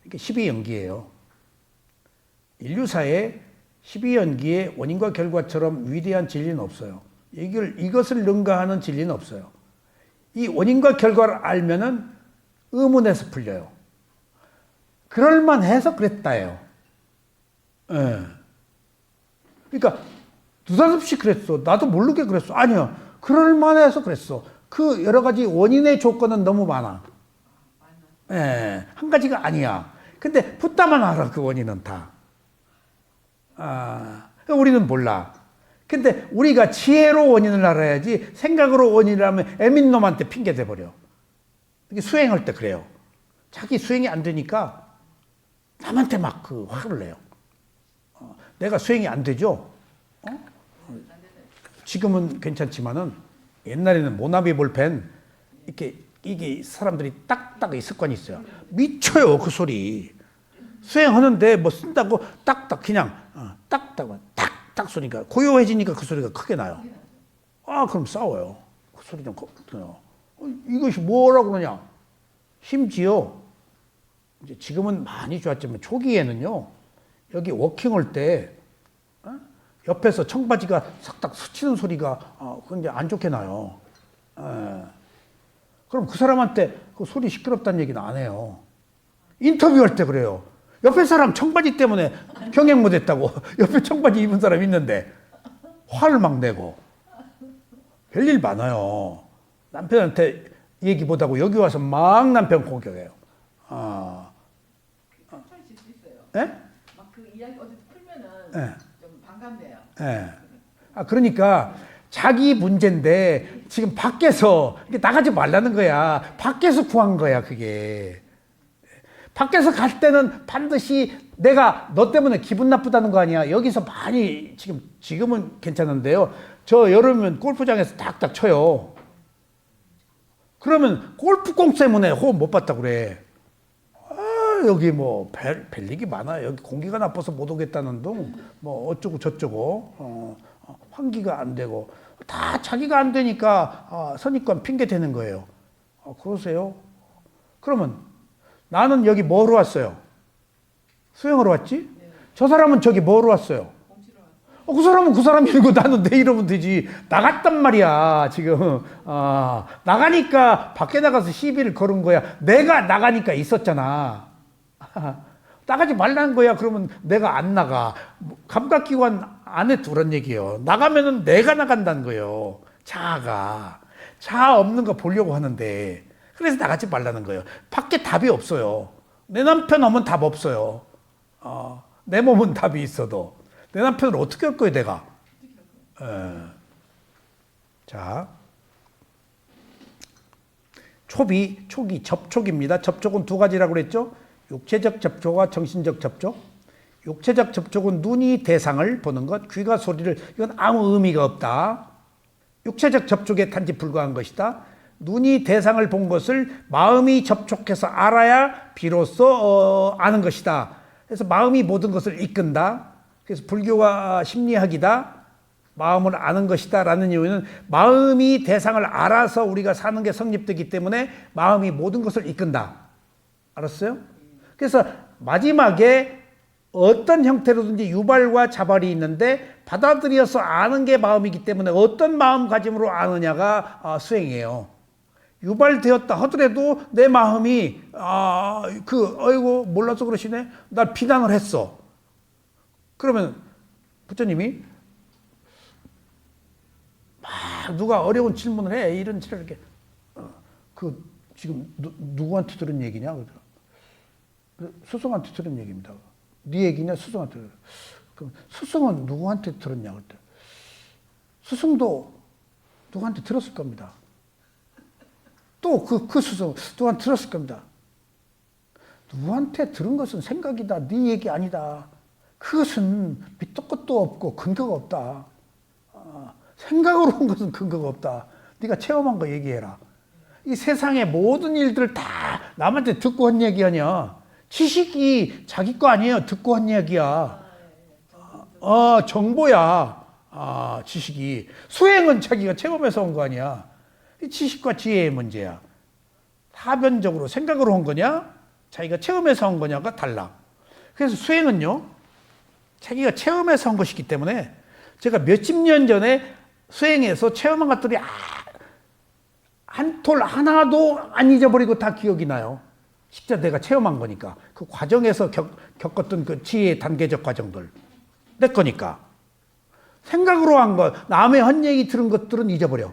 [SPEAKER 1] 이게 12연기예요. 인류사에 12연기의 원인과 결과처럼 위대한 진리는 없어요. 이것을 능가하는 진리는 없어요. 이 원인과 결과를 알면은 의문에서 풀려요. 그럴만해서 그랬다예요. 그러니까 느닷없이 그랬어. 나도 모르게 그랬어. 아니요. 그럴만해서 그랬어. 그 여러 가지 원인의 조건은 너무 많아. 한 가지가 아니야. 근데 붙다만 알아. 그 원인은 다. 우리는 몰라. 근데 우리가 지혜로 원인을 알아야지 생각으로 원인을 하면 애민 놈한테 핑계 대버려. 이게 수행할 때 그래요. 자기 수행이 안 되니까 남한테 막 그 화를 내요. 내가 수행이 안 되죠? 지금은 괜찮지만은 옛날에는 모나미 볼펜 이렇게 이게 사람들이 딱딱 이 습관이 있어요. 미쳐요 그 소리. 수행하는데 뭐 쓴다고 딱딱 그냥 딱딱은 딱딱 쏘니까 고요해지니까 그 소리가 크게 나요. 아 그럼 싸워요. 그 소리 좀 커요. 이것이 뭐라고 그러냐. 심지어 이제 지금은 많이 좋았지만 초기에는요. 여기 워킹할 때 옆에서 청바지가 싹딱 스치는 소리가 근데 안 좋게 나요. 그럼 그 사람한테 그 소리 시끄럽다는 얘기는 안 해요. 인터뷰할 때 그래요. 옆에 사람 청바지 때문에 경행 못했다고. 옆에 청바지 입은 사람 있는데 화를 막 내고. 별일 많아요. 남편한테 얘기 못하고 여기 와서 막 남편 공격해요.
[SPEAKER 3] 괜찮으실 수 있어요.
[SPEAKER 1] 예?
[SPEAKER 3] 막 그 이야기 어디 풀면은
[SPEAKER 1] 예.
[SPEAKER 3] 좀 반갑네요.
[SPEAKER 1] 예. 그러니까 자기 문제인데 지금 밖에서 나가지 말라는 거야. 밖에서 구한 거야, 그게. 밖에서 갈 때는 반드시 내가 너 때문에 기분 나쁘다는 거 아니야. 여기서 많이 지금은 괜찮은데요. 저 여름은 골프장에서 딱딱 쳐요. 그러면 골프공 때문에 호흡 못 봤다 그래. 여기 뭐 별일이 많아요. 여기 공기가 나빠서 못 오겠다는 둥, 뭐 어쩌고 저쩌고, 환기가 안 되고 다 자기가 안 되니까 선입관 핑계 대는 거예요. 그러세요? 그러면 나는 여기 뭐로 왔어요? 수영하러 왔지? 저 사람은 저기 뭐로 왔어요? 그 사람은 그 사람 이러고 나는 내 이러면 되지. 나갔단 말이야, 지금. 나가니까 밖에 나가서 시비를 걸은 거야. 내가 나가니까 있었잖아. 나가지 말라는 거야. 그러면 내가 안 나가. 감각기관 안에 두란 얘기예요. 나가면은 내가 나간다는 거예요. 자아가. 자아 없는 거 보려고 하는데. 그래서 나가지 말라는 거예요. 밖에 답이 없어요. 내 남편 오면 답 없어요. 내 몸은 답이 있어도. 내 남편을 어떻게 할 거예요, 내가? 자. 초기, 접촉입니다. 접촉은 두 가지라고 그랬죠? 육체적 접촉과 정신적 접촉. 육체적 접촉은 눈이 대상을 보는 것, 귀가 소리를, 이건 아무 의미가 없다. 육체적 접촉에 단지 불과한 것이다. 눈이 대상을 본 것을 마음이 접촉해서 알아야 비로소 아는 것이다. 그래서 마음이 모든 것을 이끈다. 그래서 불교가 심리학이다. 마음을 아는 것이다 라는 이유는 마음이 대상을 알아서 우리가 사는 게 성립되기 때문에 마음이 모든 것을 이끈다. 알았어요? 그래서 마지막에 어떤 형태로든지 유발과 자발이 있는데 받아들여서 아는 게 마음이기 때문에 어떤 마음가짐으로 아느냐가 수행이에요. 유발되었다 하더라도 내 마음이 아이고 몰라서 그러시네. 날 비난을 했어. 그러면 부처님이 막 누가 어려운 질문을 해. 이런 이렇게 지금 누구한테 들은 얘기냐? 스승한테 들은 얘기입니다. 네 얘기냐? 스승한테. 그럼 스승은 누구한테 들었냐? 그때 스승도 누구한테 들었을 겁니다. 또 그 스승 누구한테 들었을 겁니다. 누구한테 들은 것은 생각이다. 네 얘기 아니다. 그것은 밑도 끝도 없고 근거가 없다. 생각으로 온 것은 근거가 없다. 네가 체험한 거 얘기해라. 이 세상의 모든 일들을 다 남한테 듣고 한 얘기 아니야. 지식이 자기 거 아니에요. 듣고 한 얘기야. 정보야. 지식이. 수행은 자기가 체험해서 온 거 아니야. 이 지식과 지혜의 문제야. 사변적으로 생각으로 온 거냐? 자기가 체험해서 온 거냐가 달라. 그래서 수행은요. 자기가 체험해서 한 것이기 때문에 제가 몇십 년 전에 수행해서 체험한 것들이 한 톨 하나도 안 잊어버리고 다 기억이 나요. 진짜 내가 체험한 거니까. 그 과정에서 겪었던 그 지혜의 단계적 과정들. 내 거니까. 생각으로 한 것, 남의 한 얘기 들은 것들은 잊어버려.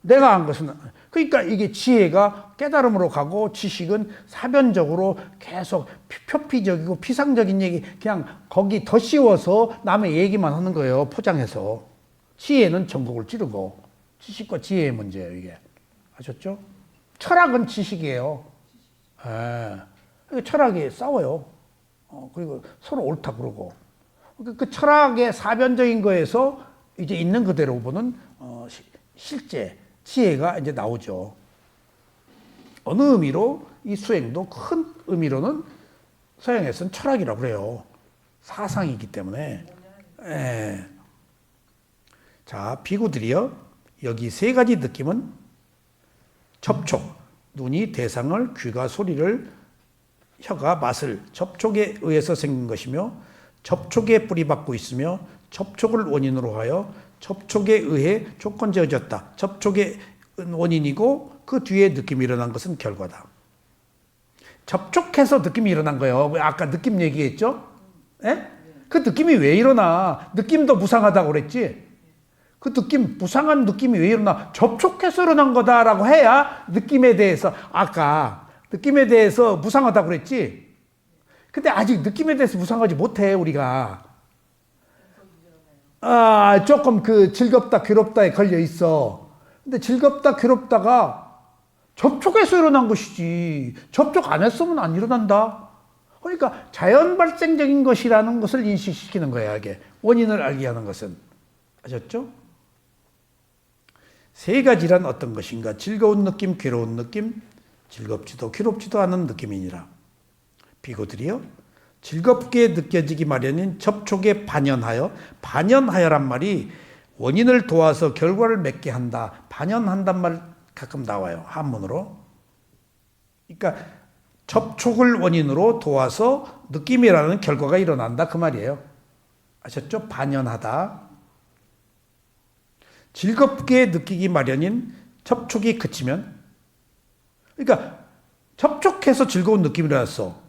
[SPEAKER 1] 내가 한 것은. 그러니까 이게 지혜가 깨달음으로 가고 지식은 사변적으로 계속 표피적이고 피상적인 얘기 그냥 거기 더 씌워서 남의 얘기만 하는 거예요. 포장해서. 지혜는 전국을 찌르고 지식과 지혜의 문제예요. 이게. 아셨죠? 철학은 지식이에요. 철학이 싸워요. 그리고 서로 옳다 그러고. 그 철학의 사변적인 거에서 이제 있는 그대로 보는 실제 지혜가 이제 나오죠. 어느 의미로 이 수행도 큰 의미로는 서양에서는 철학이라고 그래요. 사상이기 때문에. 예. 자, 비구들이요. 여기 세 가지 느낌은 접촉, 눈이 대상을, 귀가 소리를, 혀가 맛을, 접촉에 의해서 생긴 것이며 접촉에 뿌리박고 있으며 접촉을 원인으로 하여 접촉에 의해 조건지어졌다. 접촉의 원인이고 그 뒤에 느낌이 일어난 것은 결과다. 접촉해서 느낌이 일어난 거예요. 아까 느낌 얘기했죠? 예? 그 느낌이 왜 일어나? 느낌도 무상하다고 그랬지? 그 느낌, 무상한 느낌이 왜 일어나? 접촉해서 일어난 거다라고 해야 느낌에 대해서, 아까 느낌에 대해서 무상하다고 그랬지? 근데 아직 느낌에 대해서 무상하지 못해, 우리가. 조금 즐겁다, 괴롭다에 걸려 있어. 근데 즐겁다, 괴롭다가 접촉해서 일어난 것이지. 접촉 안 했으면 안 일어난다. 그러니까 자연 발생적인 것이라는 것을 인식시키는 거야, 이게. 원인을 알게 하는 것은. 아셨죠? 세 가지란 어떤 것인가? 즐거운 느낌, 괴로운 느낌, 즐겁지도 괴롭지도 않은 느낌이니라. 비고들이요. 즐겁게 느껴지기 마련인 접촉에 반연하여란 말이 원인을 도와서 결과를 맺게 한다. 반연한단 말 가끔 나와요. 한문으로. 그러니까 접촉을 원인으로 도와서 느낌이라는 결과가 일어난다. 그 말이에요. 아셨죠? 반연하다. 즐겁게 느끼기 마련인 접촉이 그치면, 그러니까 접촉해서 즐거운 느낌이 일어났어.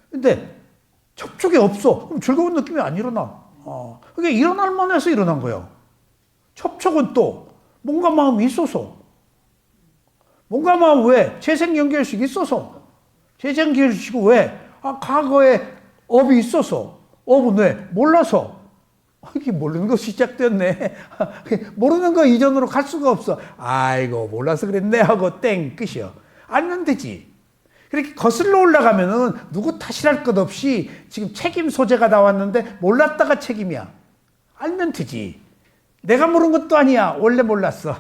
[SPEAKER 1] 근데 접촉이 없어. 그럼 즐거운 느낌이 안 일어나. 그게 일어날 만해서 일어난 거예요. 접촉은 또 뭔가 마음이 있어서. 뭔가 마음 왜? 재생연결식이 있어서. 재생연결식이 왜? 과거에 업이 있어서. 업은 왜? 몰라서. 이게 모르는 거 시작됐네. 모르는 거 이전으로 갈 수가 없어. 아이고 몰라서 그랬네 하고 땡 끝이요. 알면 되지. 그렇게 거슬러 올라가면은 누구 탓이랄 것 없이 지금 책임 소재가 나왔는데 몰랐다가 책임이야. 알면 되지. 내가 모르는 것도 아니야. 원래 몰랐어.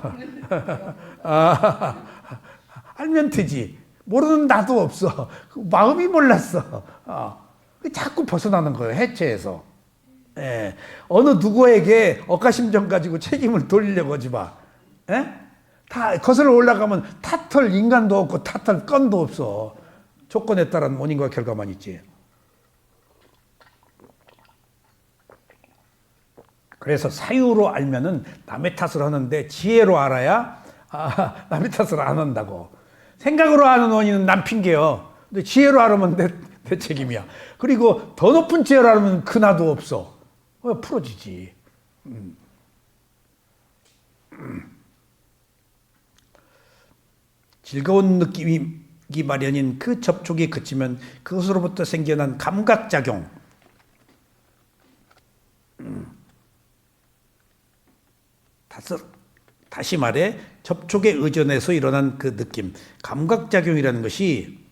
[SPEAKER 1] 알면 되지. 모르는 나도 없어. 마음이 몰랐어. 자꾸 벗어나는 거예요. 해체해서. 예. 어느 누구에게 억가심정 가지고 책임을 돌리려고 하지 마. 예? 다 거슬러 올라가면 탓할 인간도 없고 탓할 건도 없어. 조건에 따른 원인과 결과만 있지. 그래서 사유로 알면은 남의 탓을 하는데 지혜로 알아야 남의 탓을 안 한다고. 생각으로 아는 원인은 남 핑계요. 근데 지혜로 알으면 내 책임이야. 그리고 더 높은 지혜로 알으면 그나도 없어. 풀어지지. 즐거운 느낌이 마련인 그 접촉이 그치면 그것으로부터 생겨난 감각작용. 다시 말해 접촉에 의존해서 일어난 그 느낌, 감각작용이라는 것이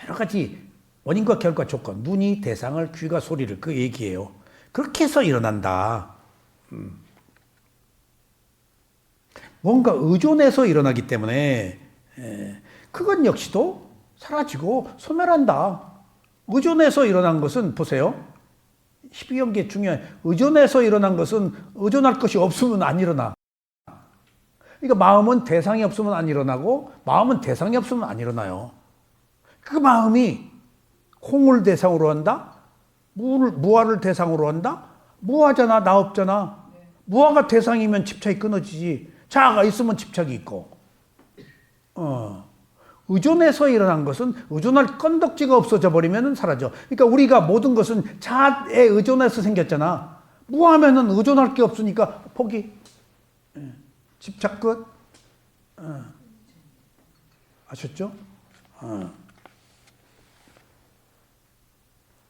[SPEAKER 1] 여러 가지 원인과 결과 조건, 눈이 대상을, 귀가 소리를, 그 얘기예요. 그렇게 해서 일어난다. 뭔가 의존해서 일어나기 때문에 그건 역시도 사라지고 소멸한다. 의존해서 일어난 것은 보세요. 12연계 중요해. 의존해서 일어난 것은 의존할 것이 없으면 안 일어나. 그러니까 마음은 대상이 없으면 안 일어나고 마음은 대상이 없으면 안 일어나요. 그 마음이 콩을 대상으로 한다? 무아를 대상으로 한다? 무아잖아. 나 없잖아. 무아가 대상이면 집착이 끊어지지. 자아가 있으면 집착이 있고. 의존해서 일어난 것은 의존할 건덕지가 없어져 버리면 사라져. 그러니까 우리가 모든 것은 자아에 의존해서 생겼잖아. 무하면은 의존할 게 없으니까 포기. 집착 끝. 아셨죠?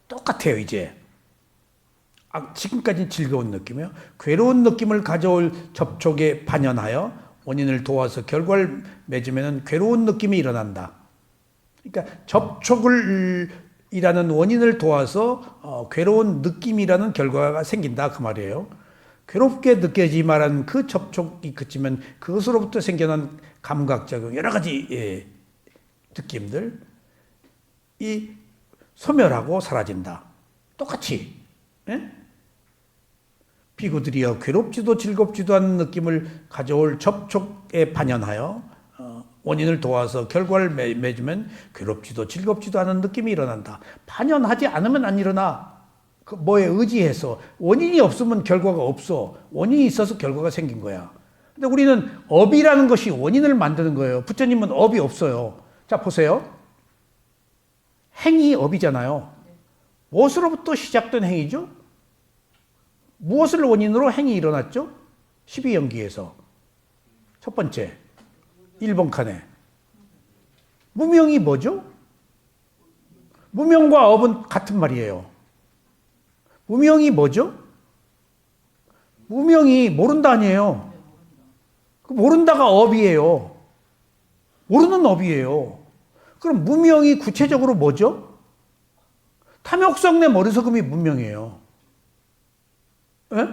[SPEAKER 1] 똑같아요, 이제. 지금까지는 즐거운 느낌이에요. 괴로운 느낌을 가져올 접촉에 반연하여 원인을 도와서 결과를 맺으면 괴로운 느낌이 일어난다. 그러니까 접촉을 이라는 원인을 도와서 괴로운 느낌이라는 결과가 생긴다 그 말이에요. 괴롭게 느껴지만한 그 접촉이 그치면 그것으로부터 생겨난 감각작용 여러 가지 느낌들 이 소멸하고 사라진다. 똑같이 비구들이여 괴롭지도 즐겁지도 않은 느낌을 가져올 접촉에 반연하여 원인을 도와서 결과를 맺으면 괴롭지도 즐겁지도 않은 느낌이 일어난다. 반연하지 않으면 안 일어나. 그 뭐에 의지해서 원인이 없으면 결과가 없어. 원인이 있어서 결과가 생긴 거야. 근데 우리는 업이라는 것이 원인을 만드는 거예요. 부처님은 업이 없어요. 자 보세요. 행이 업이잖아요. 무엇으로부터 시작된 행이죠? 무엇을 원인으로 행이 일어났죠? 12연기에서 첫 번째 1번 칸에 무명이 뭐죠? 무명과 업은 같은 말이에요. 무명이 뭐죠? 무명이 모른다 아니에요. 그 모른다가 업이에요. 모르는 업이에요. 그럼 무명이 구체적으로 뭐죠? 탐욕성 내 머리석음이 무명이에요. 에?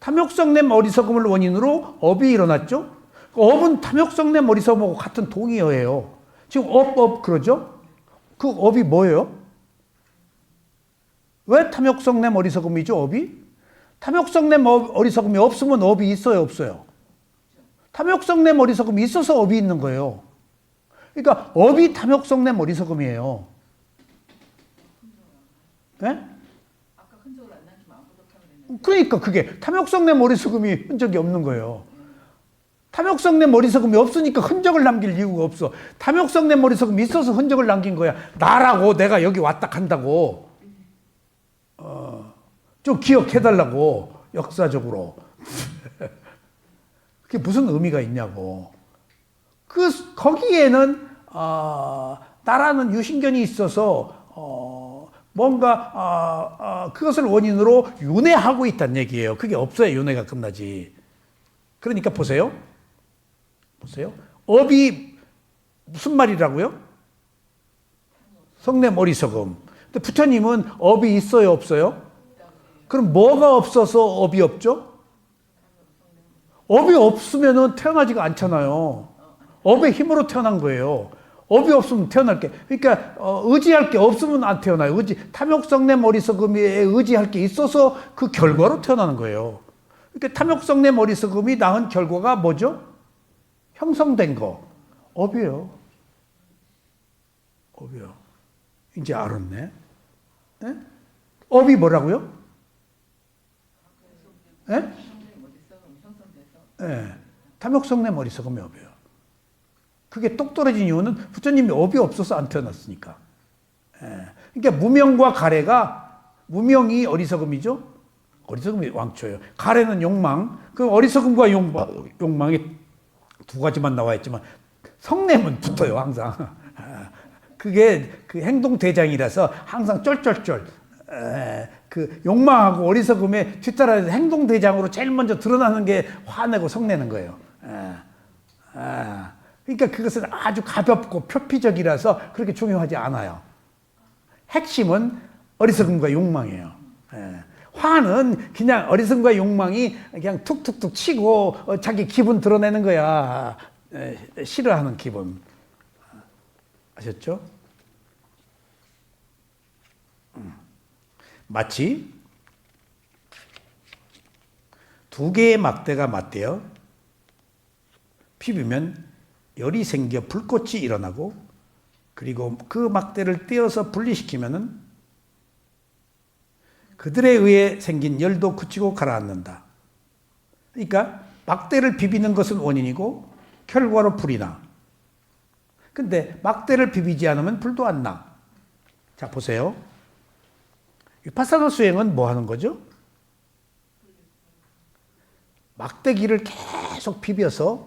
[SPEAKER 1] 탐욕성 내 머리석음을 원인으로 업이 일어났죠? 업은 탐욕성 내 머리석음하고 같은 동의어예요. 지금 업 그러죠? 그 업이 뭐예요? 왜 탐욕성 내 머리석음이죠, 업이? 탐욕성 내 머리석음이 없으면 업이 있어요, 없어요? 탐욕성 내 머리석음이 있어서 업이 있는 거예요. 그러니까 업이 탐욕성 내 머리석음이에요. 네?
[SPEAKER 3] 아까 흔적을 안 남기면 아무것도 하면
[SPEAKER 1] 그러니까 그게 탐욕성 내 머리석음이 흔적이 없는 거예요. 탐욕성 내 머리석음이 없으니까 흔적을 남길 이유가 없어. 탐욕성 내 머리석음이 있어서 흔적을 남긴 거야. 나라고 내가 여기 왔다 간다고. 좀 기억해달라고 역사적으로. 그게 무슨 의미가 있냐고. 거기에는 나라는 유신견이 있어서 뭔가 그것을 원인으로 윤회하고 있다는 얘기예요. 그게 없어야 윤회가 끝나지. 그러니까 보세요. 업이 무슨 말이라고요? 성내 머리석음. 근데 부처님은 업이 있어요, 없어요? 그럼 뭐가 없어서 업이 없죠? 업이 없으면 태어나지가 않잖아요. 업의 힘으로 태어난 거예요. 업이 없으면 태어날 게. 그러니까 의지할 게 없으면 안 태어나요. 탐욕성 내 머리석음에 의지할 게 있어서 그 결과로 태어나는 거예요. 그러니까 탐욕성 내 머리석음이 낳은 결과가 뭐죠? 형성된 거. 업이에요. 이제 알았네. 네? 업이 뭐라고요? 네? 네. 탐욕성 내 머리석음이 업이에요. 그게 똑 떨어진 이유는 부처님이 업이 없어서 안 태어났으니까. 예. 그러니까 무명과 가래가, 무명이 어리석음이죠? 어리석음이 왕초예요. 가래는 욕망. 그 어리석음과 욕망이 두 가지만 나와 있지만 성냄은 붙어요, 항상. 그게 그 행동대장이라서 항상 쩔쩔쩔. 그 욕망하고 어리석음에 뒤따라서 행동대장으로 제일 먼저 드러나는 게 화내고 성내는 거예요. 그러니까 그것은 아주 가볍고 표피적이라서 그렇게 중요하지 않아요. 핵심은 어리석음과 욕망이에요. 화는 그냥 어리석음과 욕망이 그냥 툭툭툭 치고 자기 기분 드러내는 거야. 싫어하는 기분. 아셨죠? 마치 두 개의 막대가 맞대어 피우면 열이 생겨 불꽃이 일어나고 그리고 그 막대를 떼어서 분리시키면은 그들에 의해 생긴 열도 그치고 가라앉는다. 그러니까 막대를 비비는 것은 원인이고 결과로 불이 나. 근데 막대를 비비지 않으면 불도 안 나. 자, 보세요. 위파사나 수행은 뭐 하는 거죠? 막대기를 계속 비벼서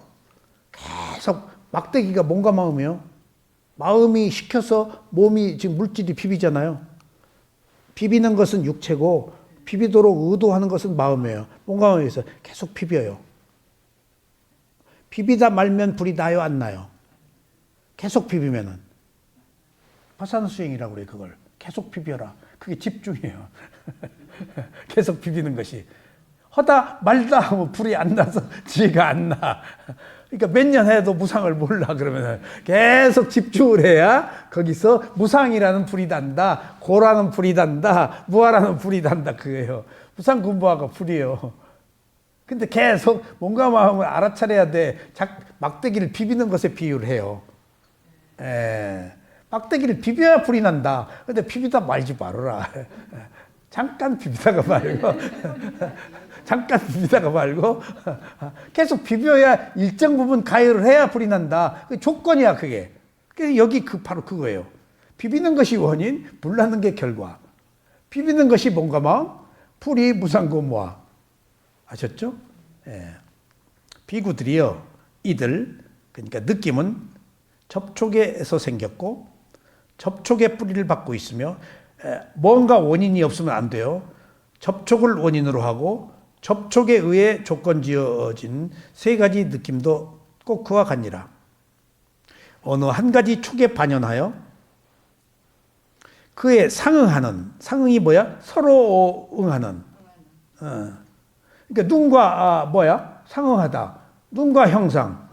[SPEAKER 1] 계속 막대기가 몸과 마음이요. 마음이 식혀서 몸이 지금 물질이 비비잖아요. 비비는 것은 육체고 비비도록 의도하는 것은 마음이에요. 몸과 마음에서 계속 비벼요. 비비다 말면 불이 나요, 안 나요? 계속 비비면은. 파산수행이라고 그래. 그걸 계속 비벼라. 그게 집중이에요. 계속 비비는 것이. 하다 말다 하면 불이 안 나서 지가 안 나. 그러니까 몇 년 해도 무상을 몰라. 그러면 계속 집중을 해야 거기서 무상이라는 불이 단다. 고라는 불이 단다. 무아라는 불이 단다. 그거예요. 무상 군부화가 불이에요. 근데 계속 뭔가 마음을 알아차려야 돼. 막대기를 비비는 것에 비유를 해요. 막대기를 비벼야 불이 난다. 근데 비비다 말지 말아라. 잠깐 비비다가 말고 잠깐 비비다가 말고 계속 비벼야 일정 부분 가열을 해야 불이 난다. 그 조건이야 그게. 그래서 여기 바로 그거예요. 비비는 것이 원인, 불 나는 게 결과. 비비는 것이 뭔가 마음, 불이 무상고무화. 아셨죠? 비구들이요. 이들 그러니까 느낌은 접촉에서 생겼고 접촉의 뿌리를 받고 있으며 뭔가 원인이 없으면 안 돼요. 접촉을 원인으로 하고 접촉에 의해 조건 지어진 세 가지 느낌도 꼭 그와 같니라. 어느 한 가지 촉에 반연하여 그에 상응하는, 상응이 뭐야? 서로 응하는. 그러니까 눈과 상응하다. 눈과 형상,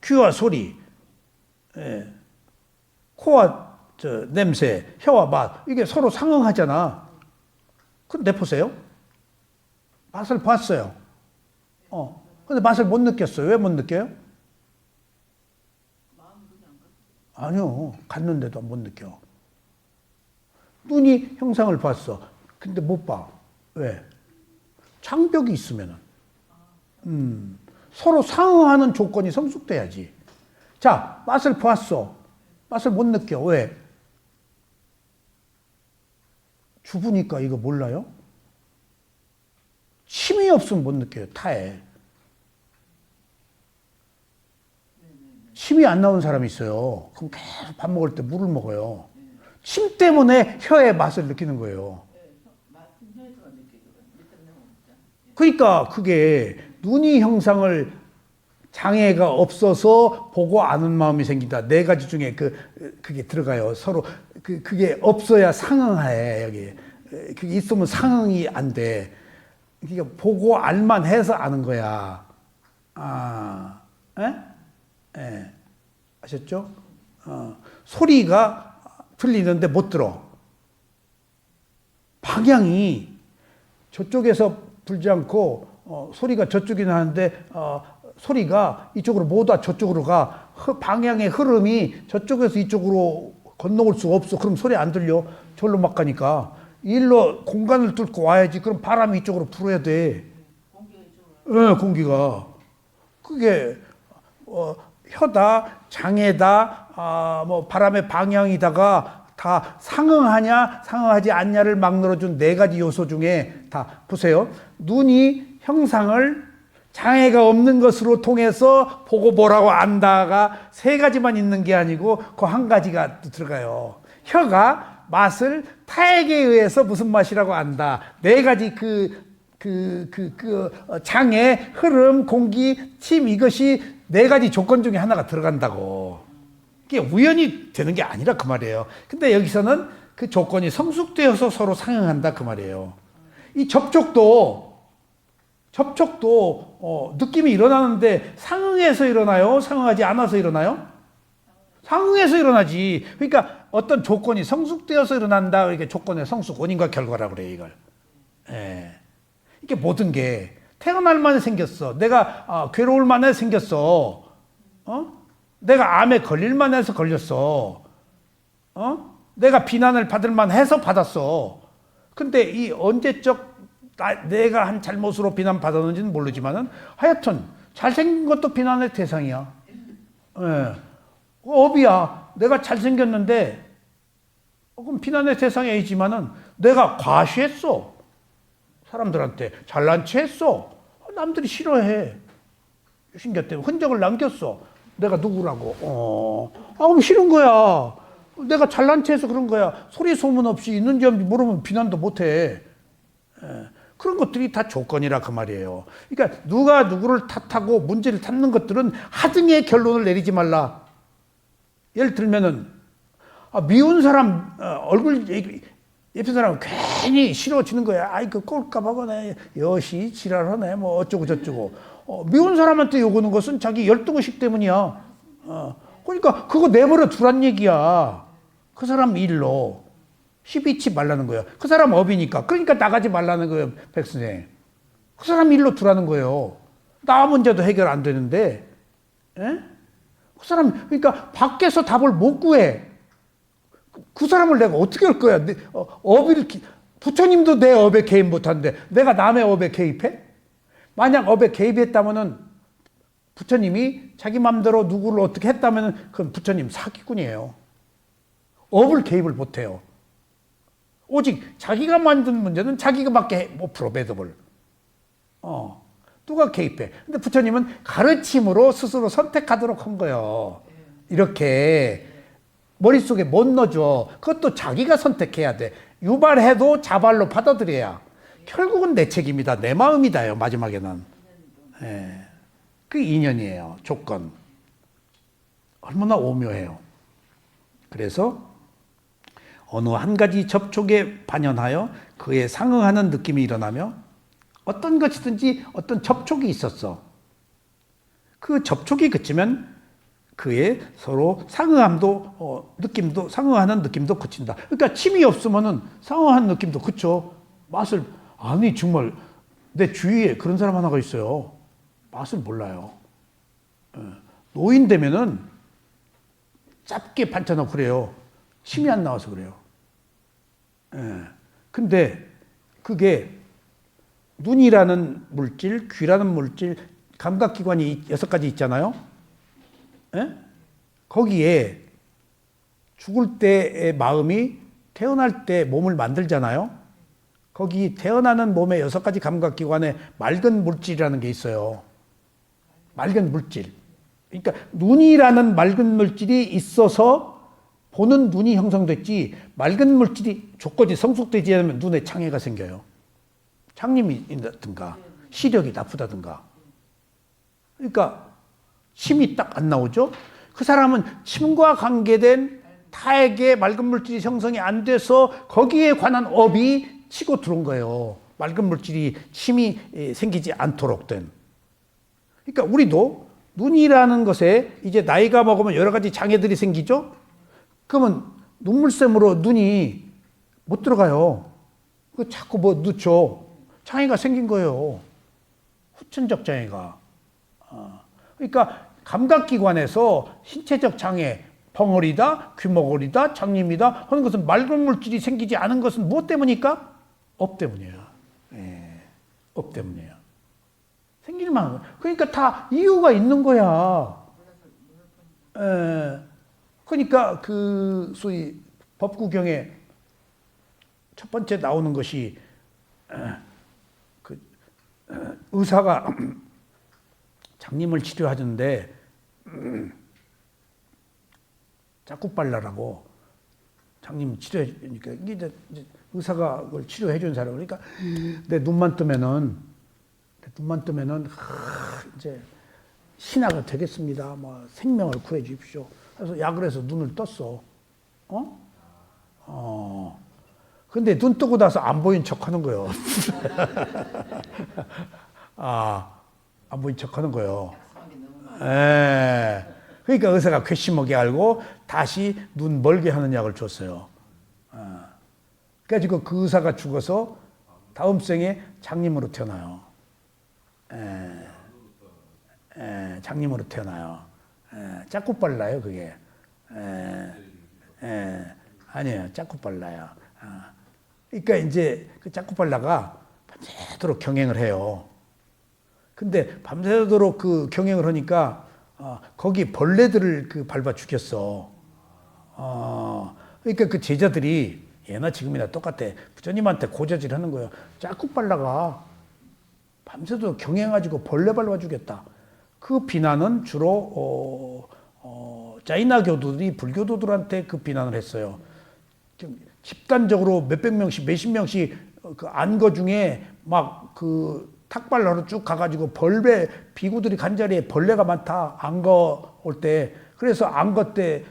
[SPEAKER 1] 귀와 소리, 코와 냄새, 혀와 맛, 이게 서로 상응하잖아. 그럼 내보세요. 맛을 봤어요. 근데 맛을 못 느꼈어요. 왜 못 느껴요? 아니요. 갔는데도 못 느껴. 눈이 형상을 봤어. 근데 못 봐. 왜? 장벽이 있으면은. 서로 상응하는 조건이 성숙돼야지. 자, 맛을 보았어. 맛을 못 느껴. 왜? 주부니까 이거 몰라요? 침이 없으면 못 느껴요. 타에. 침이 안 나온 사람이 있어요. 그럼 계속 밥 먹을 때 물을 먹어요. 침 때문에 혀의 맛을 느끼는 거예요. 그러니까 그게 눈이 형상을 장애가 없어서 보고 아는 마음이 생긴다. 네 가지 중에 그게 들어가요. 서로 그게 없어야 상응해. 여기 그게 있으면 상응이 안 돼. 그러니까 보고 알만 해서 아는 거야. 아셨죠? 소리가 들리는데 못 들어. 방향이 저쪽에서 불지 않고 소리가 저쪽이 나는데 소리가 이쪽으로 못 와. 저쪽으로 가. 방향의 흐름이 저쪽에서 이쪽으로 건너올 수가 없어. 그럼 소리 안 들려. 절로 막 가니까. 일로 공간을 뚫고 와야지. 그럼 바람이 이쪽으로 불어야 돼. 공기가. 그게 혀다, 장애다, 바람의 방향이다가 다 상응하냐, 상응하지 않냐를 막론어준 네 가지 요소 중에 다 보세요. 눈이 형상을 장애가 없는 것으로 통해서 보고 뭐라고 안다가 세 가지만 있는 게 아니고 그 한 가지가 또 들어가요. 혀가 맛을 타액에 의해서 무슨 맛이라고 안다. 네 가지 장애, 흐름, 공기, 침 이것이 네 가지 조건 중에 하나가 들어간다고. 이게 우연히 되는 게 아니라 그 말이에요. 근데 여기서는 그 조건이 성숙되어서 서로 상응한다 그 말이에요. 이 접촉도 느낌이 일어나는데 상응해서 일어나요? 상응하지 않아서 일어나요? 상응해서 일어나지. 그러니까 어떤 조건이 성숙되어서 일어난다. 이게 조건의 성숙, 원인과 결과라고 그래요, 이걸. 이게 모든 게 태어날 만에 생겼어. 내가 괴로울 만에 생겼어. 내가 암에 걸릴 만해서 걸렸어. 내가 비난을 받을 만해서 받았어. 근데 이 언제적 내가 한 잘못으로 비난받았는지는 모르지만은 하여튼 잘생긴 것도 비난의 대상이야. 업이야. 내가 잘생겼는데 그럼 비난의 대상이 아니지만은 내가 과시했어. 사람들한테 잘난 체 했어. 남들이 싫어해. 신경 흔적을 남겼어. 내가 누구라고. 그럼 싫은 거야. 내가 잘난 체해서 그런 거야. 소리 소문 없이 있는지 없는지 모르면 비난도 못해. 그런 것들이 다 조건이라 그 말이에요. 그러니까 누가 누구를 탓하고 문제를 찾는 것들은 하등의 결론을 내리지 말라. 예를 들면은 미운 사람 얼굴 예쁜 사람 괜히 싫어지는 거야. 아이 그 꼴까봐거네 여시 지랄하네 뭐 어쩌고 저쩌고. 미운 사람한테 요구는 것은 자기 열등의식 때문이야. 그러니까 그거 내버려 두란 얘기야. 그 사람 일로 시비치 말라는 거예요. 그 사람 업이니까. 그러니까 나가지 말라는 거예요, 백 선생. 그 사람 일로 두라는 거예요. 나 문제도 해결 안 되는데, 에? 그 사람 그러니까 밖에서 답을 못 구해. 그 사람을 내가 어떻게 할 거야? 업을 부처님도 내 업에 개입 못하는데 내가 남의 업에 개입해? 만약 업에 개입했다면은 부처님이 자기 마음대로 누구를 어떻게 했다면은 그건 부처님 사기꾼이에요. 업을 개입을 못해요. 오직 자기가 만든 문제는 자기가 밖에 못 풀어 매듭을. 누가 개입해? 근데 부처님은 가르침으로 스스로 선택하도록 한 거예요. 이렇게 머릿속에 못 넣어줘. 그것도 자기가 선택해야 돼. 유발해도 자발로 받아들여야. 결국은 내 책임이다. 내 마음이다요. 마지막에는. 예. 그 인연이에요. 조건. 얼마나 오묘해요. 그래서 어느 한 가지 접촉에 반연하여 그에 상응하는 느낌이 일어나며 어떤 것이든지 어떤 접촉이 있었어. 그 접촉이 그치면 그의 서로 상응함도 느낌도 상응하는 느낌도 그친다. 그러니까 침이 없으면은 상응하는 느낌도 그쳐. 맛을 아니 정말 내 주위에 그런 사람 하나가 있어요. 맛을 몰라요. 노인 되면은 짧게 반찬하고 그래요. 침이 안 나와서 그래요. 근데 그게 눈이라는 물질, 귀라는 물질, 감각기관이 6가지 있잖아요. 거기에 죽을 때의 마음이 태어날 때 몸을 만들잖아요. 거기 태어나는 몸의 6가지 감각기관에 맑은 물질이라는 게 있어요. 맑은 물질. 그러니까 눈이라는 맑은 물질이 있어서 보는 눈이 형성됐지, 맑은 물질이 조건이 성숙되지 않으면 눈에 장애가 생겨요. 장님이 있다든가 시력이 나쁘다든가. 그러니까 침이 딱 안 나오죠. 그 사람은 침과 관계된 타액의 맑은 물질이 형성이 안 돼서 거기에 관한 업이 치고 들어온 거예요. 맑은 물질이 침이 생기지 않도록 된. 그러니까 우리도 눈이라는 것에 이제 나이가 먹으면 여러 가지 장애들이 생기죠. 그러면 눈물샘으로 눈이 못 들어가요. 그 자꾸 뭐 넣죠. 장애가 생긴 거예요. 후천적 장애가. 그러니까 감각기관에서 신체적 장애, 벙어리다, 귀머거리다, 장님이다 하는 것은 맑은 물질이 생기지 않은 것은 무엇 때문일까? 업 때문이에요. 업 때문이에요. 생길 만한 거예요. 그러니까 다 이유가 있는 거야. 그러니까 그 소위 법구경에 첫 번째 나오는 것이 그 의사가 장님을 치료하는데 짝꿍발라라고 장님 치료해주니까 이제 의사가 그걸 치료해 준 사람 그러니까 내 눈만 뜨면은 이제 신하가 되겠습니다. 뭐 생명을 구해 주십시오. 그래서 약을 해서 눈을 떴어. 근데 눈 뜨고 나서 안 보인 척 하는 거예요. 안 보인 척 하는 거예요. 그러니까 의사가 괘씸하게 알고 다시 눈 멀게 하는 약을 줬어요. 그래가지고 그 의사가 죽어서 다음 생에 장님으로 태어나요. 장님으로 태어나요. 짝꿍발라요, 그게. 아니에요, 짝꿍발라요. 그러니까 이제 그 짝꿍발라가 밤새도록 경행을 해요. 근데 밤새도록 그 경행을 하니까 거기 벌레들을 그 밟아 죽였어. 그러니까 그 제자들이 예나 지금이나 똑같아. 부처님한테 고저질 하는 거예요. 짝꿍발라가 밤새도록 경행해가지고 벌레 밟아 죽였다. 그 비난은 주로 자이나 교도들이 불교도들한테 그 비난을 했어요. 집단적으로 몇백 명씩 몇십 명씩 그 안거 중에 막 그 탁발로로 쭉 가가지고 벌레 비구들이 간 자리에 벌레가 많다 안거 올 때 그래서 안거 때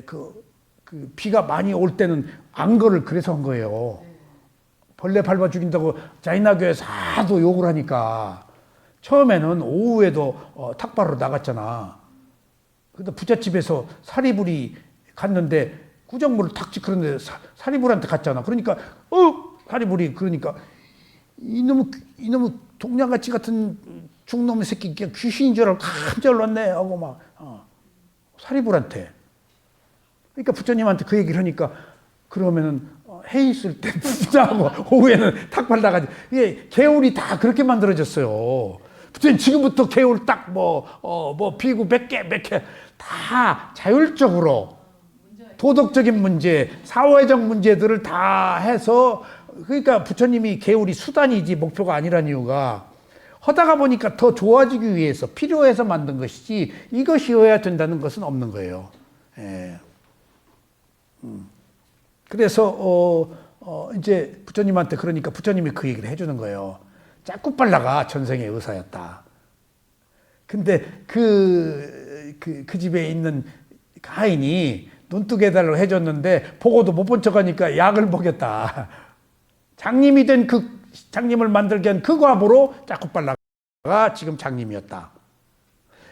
[SPEAKER 1] 그 그 비가 많이 올 때는 안거를 그래서 한 거예요. 벌레 밟아 죽인다고 자이나교회 사도 욕을 하니까 처음에는 오후에도 탁발로 나갔잖아. 근데 부잣집에서 사리불이 갔는데 구정물을 탁 지그런데 사리불한테 갔잖아. 그러니까 사리불이 그러니까 이놈의 동냥같이 같은 중놈의 새끼 귀신인 줄 알고 깜짝 놀랐네 하고 막 사리불한테. 그러니까 부처님한테 그 얘기를 하니까 그러면은 해 있을 때 부자하고 오후에는 탁발 나가지. 이게 개울이 다 그렇게 만들어졌어요. 부처님 지금부터 개울 딱 피고 몇 개 다 자율적으로 도덕적인 문제, 사회적 문제들을 다 해서 그러니까 부처님이 개울이 수단이지 목표가 아니란 이유가 하다가 보니까 더 좋아지기 위해서 필요해서 만든 것이지 이것이어야 된다는 것은 없는 거예요. 예. 그래서 이제 부처님한테 그러니까 부처님이 그 얘기를 해주는 거예요. 짜꾸빨라가 전생의 의사였다. 근데 그 집에 있는 하인이 눈뜨게 해달라고 해줬는데 보고도 못 본 척하니까 약을 먹였다. 장님이 된 그 장님을 만들게 한 그 과보로 짜꾸빨라가 지금 장님이었다.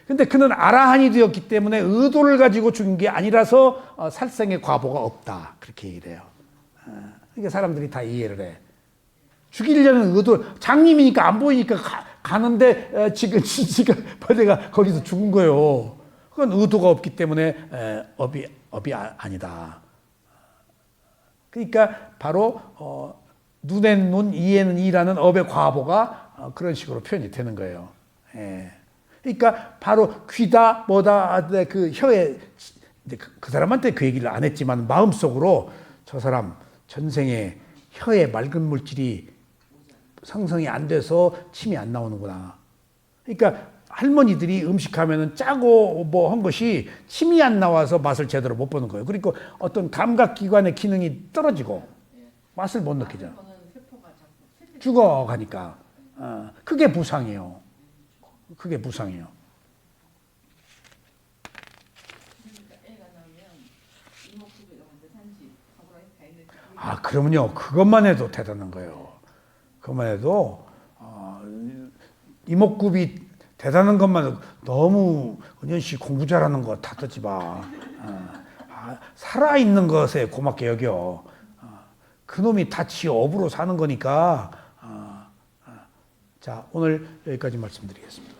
[SPEAKER 1] 근데 그는 아라한이 되었기 때문에 의도를 가지고 죽인 게 아니라서 살생의 과보가 없다. 그렇게 얘기를 해요. 그러니까 사람들이 다 이해를 해. 죽이려는 의도, 장님이니까 안 보이니까 가는데 지금 벌레가 거기서 죽은 거예요. 그건 의도가 없기 때문에 업이 아니다. 그러니까 바로 눈에는 눈, 이에는 이라는 업의 과보가 그런 식으로 표현이 되는 거예요. 예. 그러니까 바로 귀다 뭐다 그 혀에 그 사람한테 그 얘기를 안 했지만 마음속으로 저 사람 전생에 혀에 맑은 물질이 상승이 안 돼서 침이 안 나오는구나. 그러니까 할머니들이 음식하면은 짜고 뭐 한 것이 침이 안 나와서 맛을 제대로 못 보는 거예요. 그리고 어떤 감각기관의 기능이 떨어지고 맛을 못 느끼죠. 죽어가니까. 그게 부상이에요. 그게 부상이에요. 그러면요. 그것만 해도 대단한 거예요. 그것만 해도 이목구비 대단한 것만 해도 너무 은현 씨 공부 잘하는 거 다 듣지 마. 살아있는 것에 고맙게 여겨. 그놈이 다 지 업으로 사는 거니까. 자, 오늘 여기까지 말씀드리겠습니다.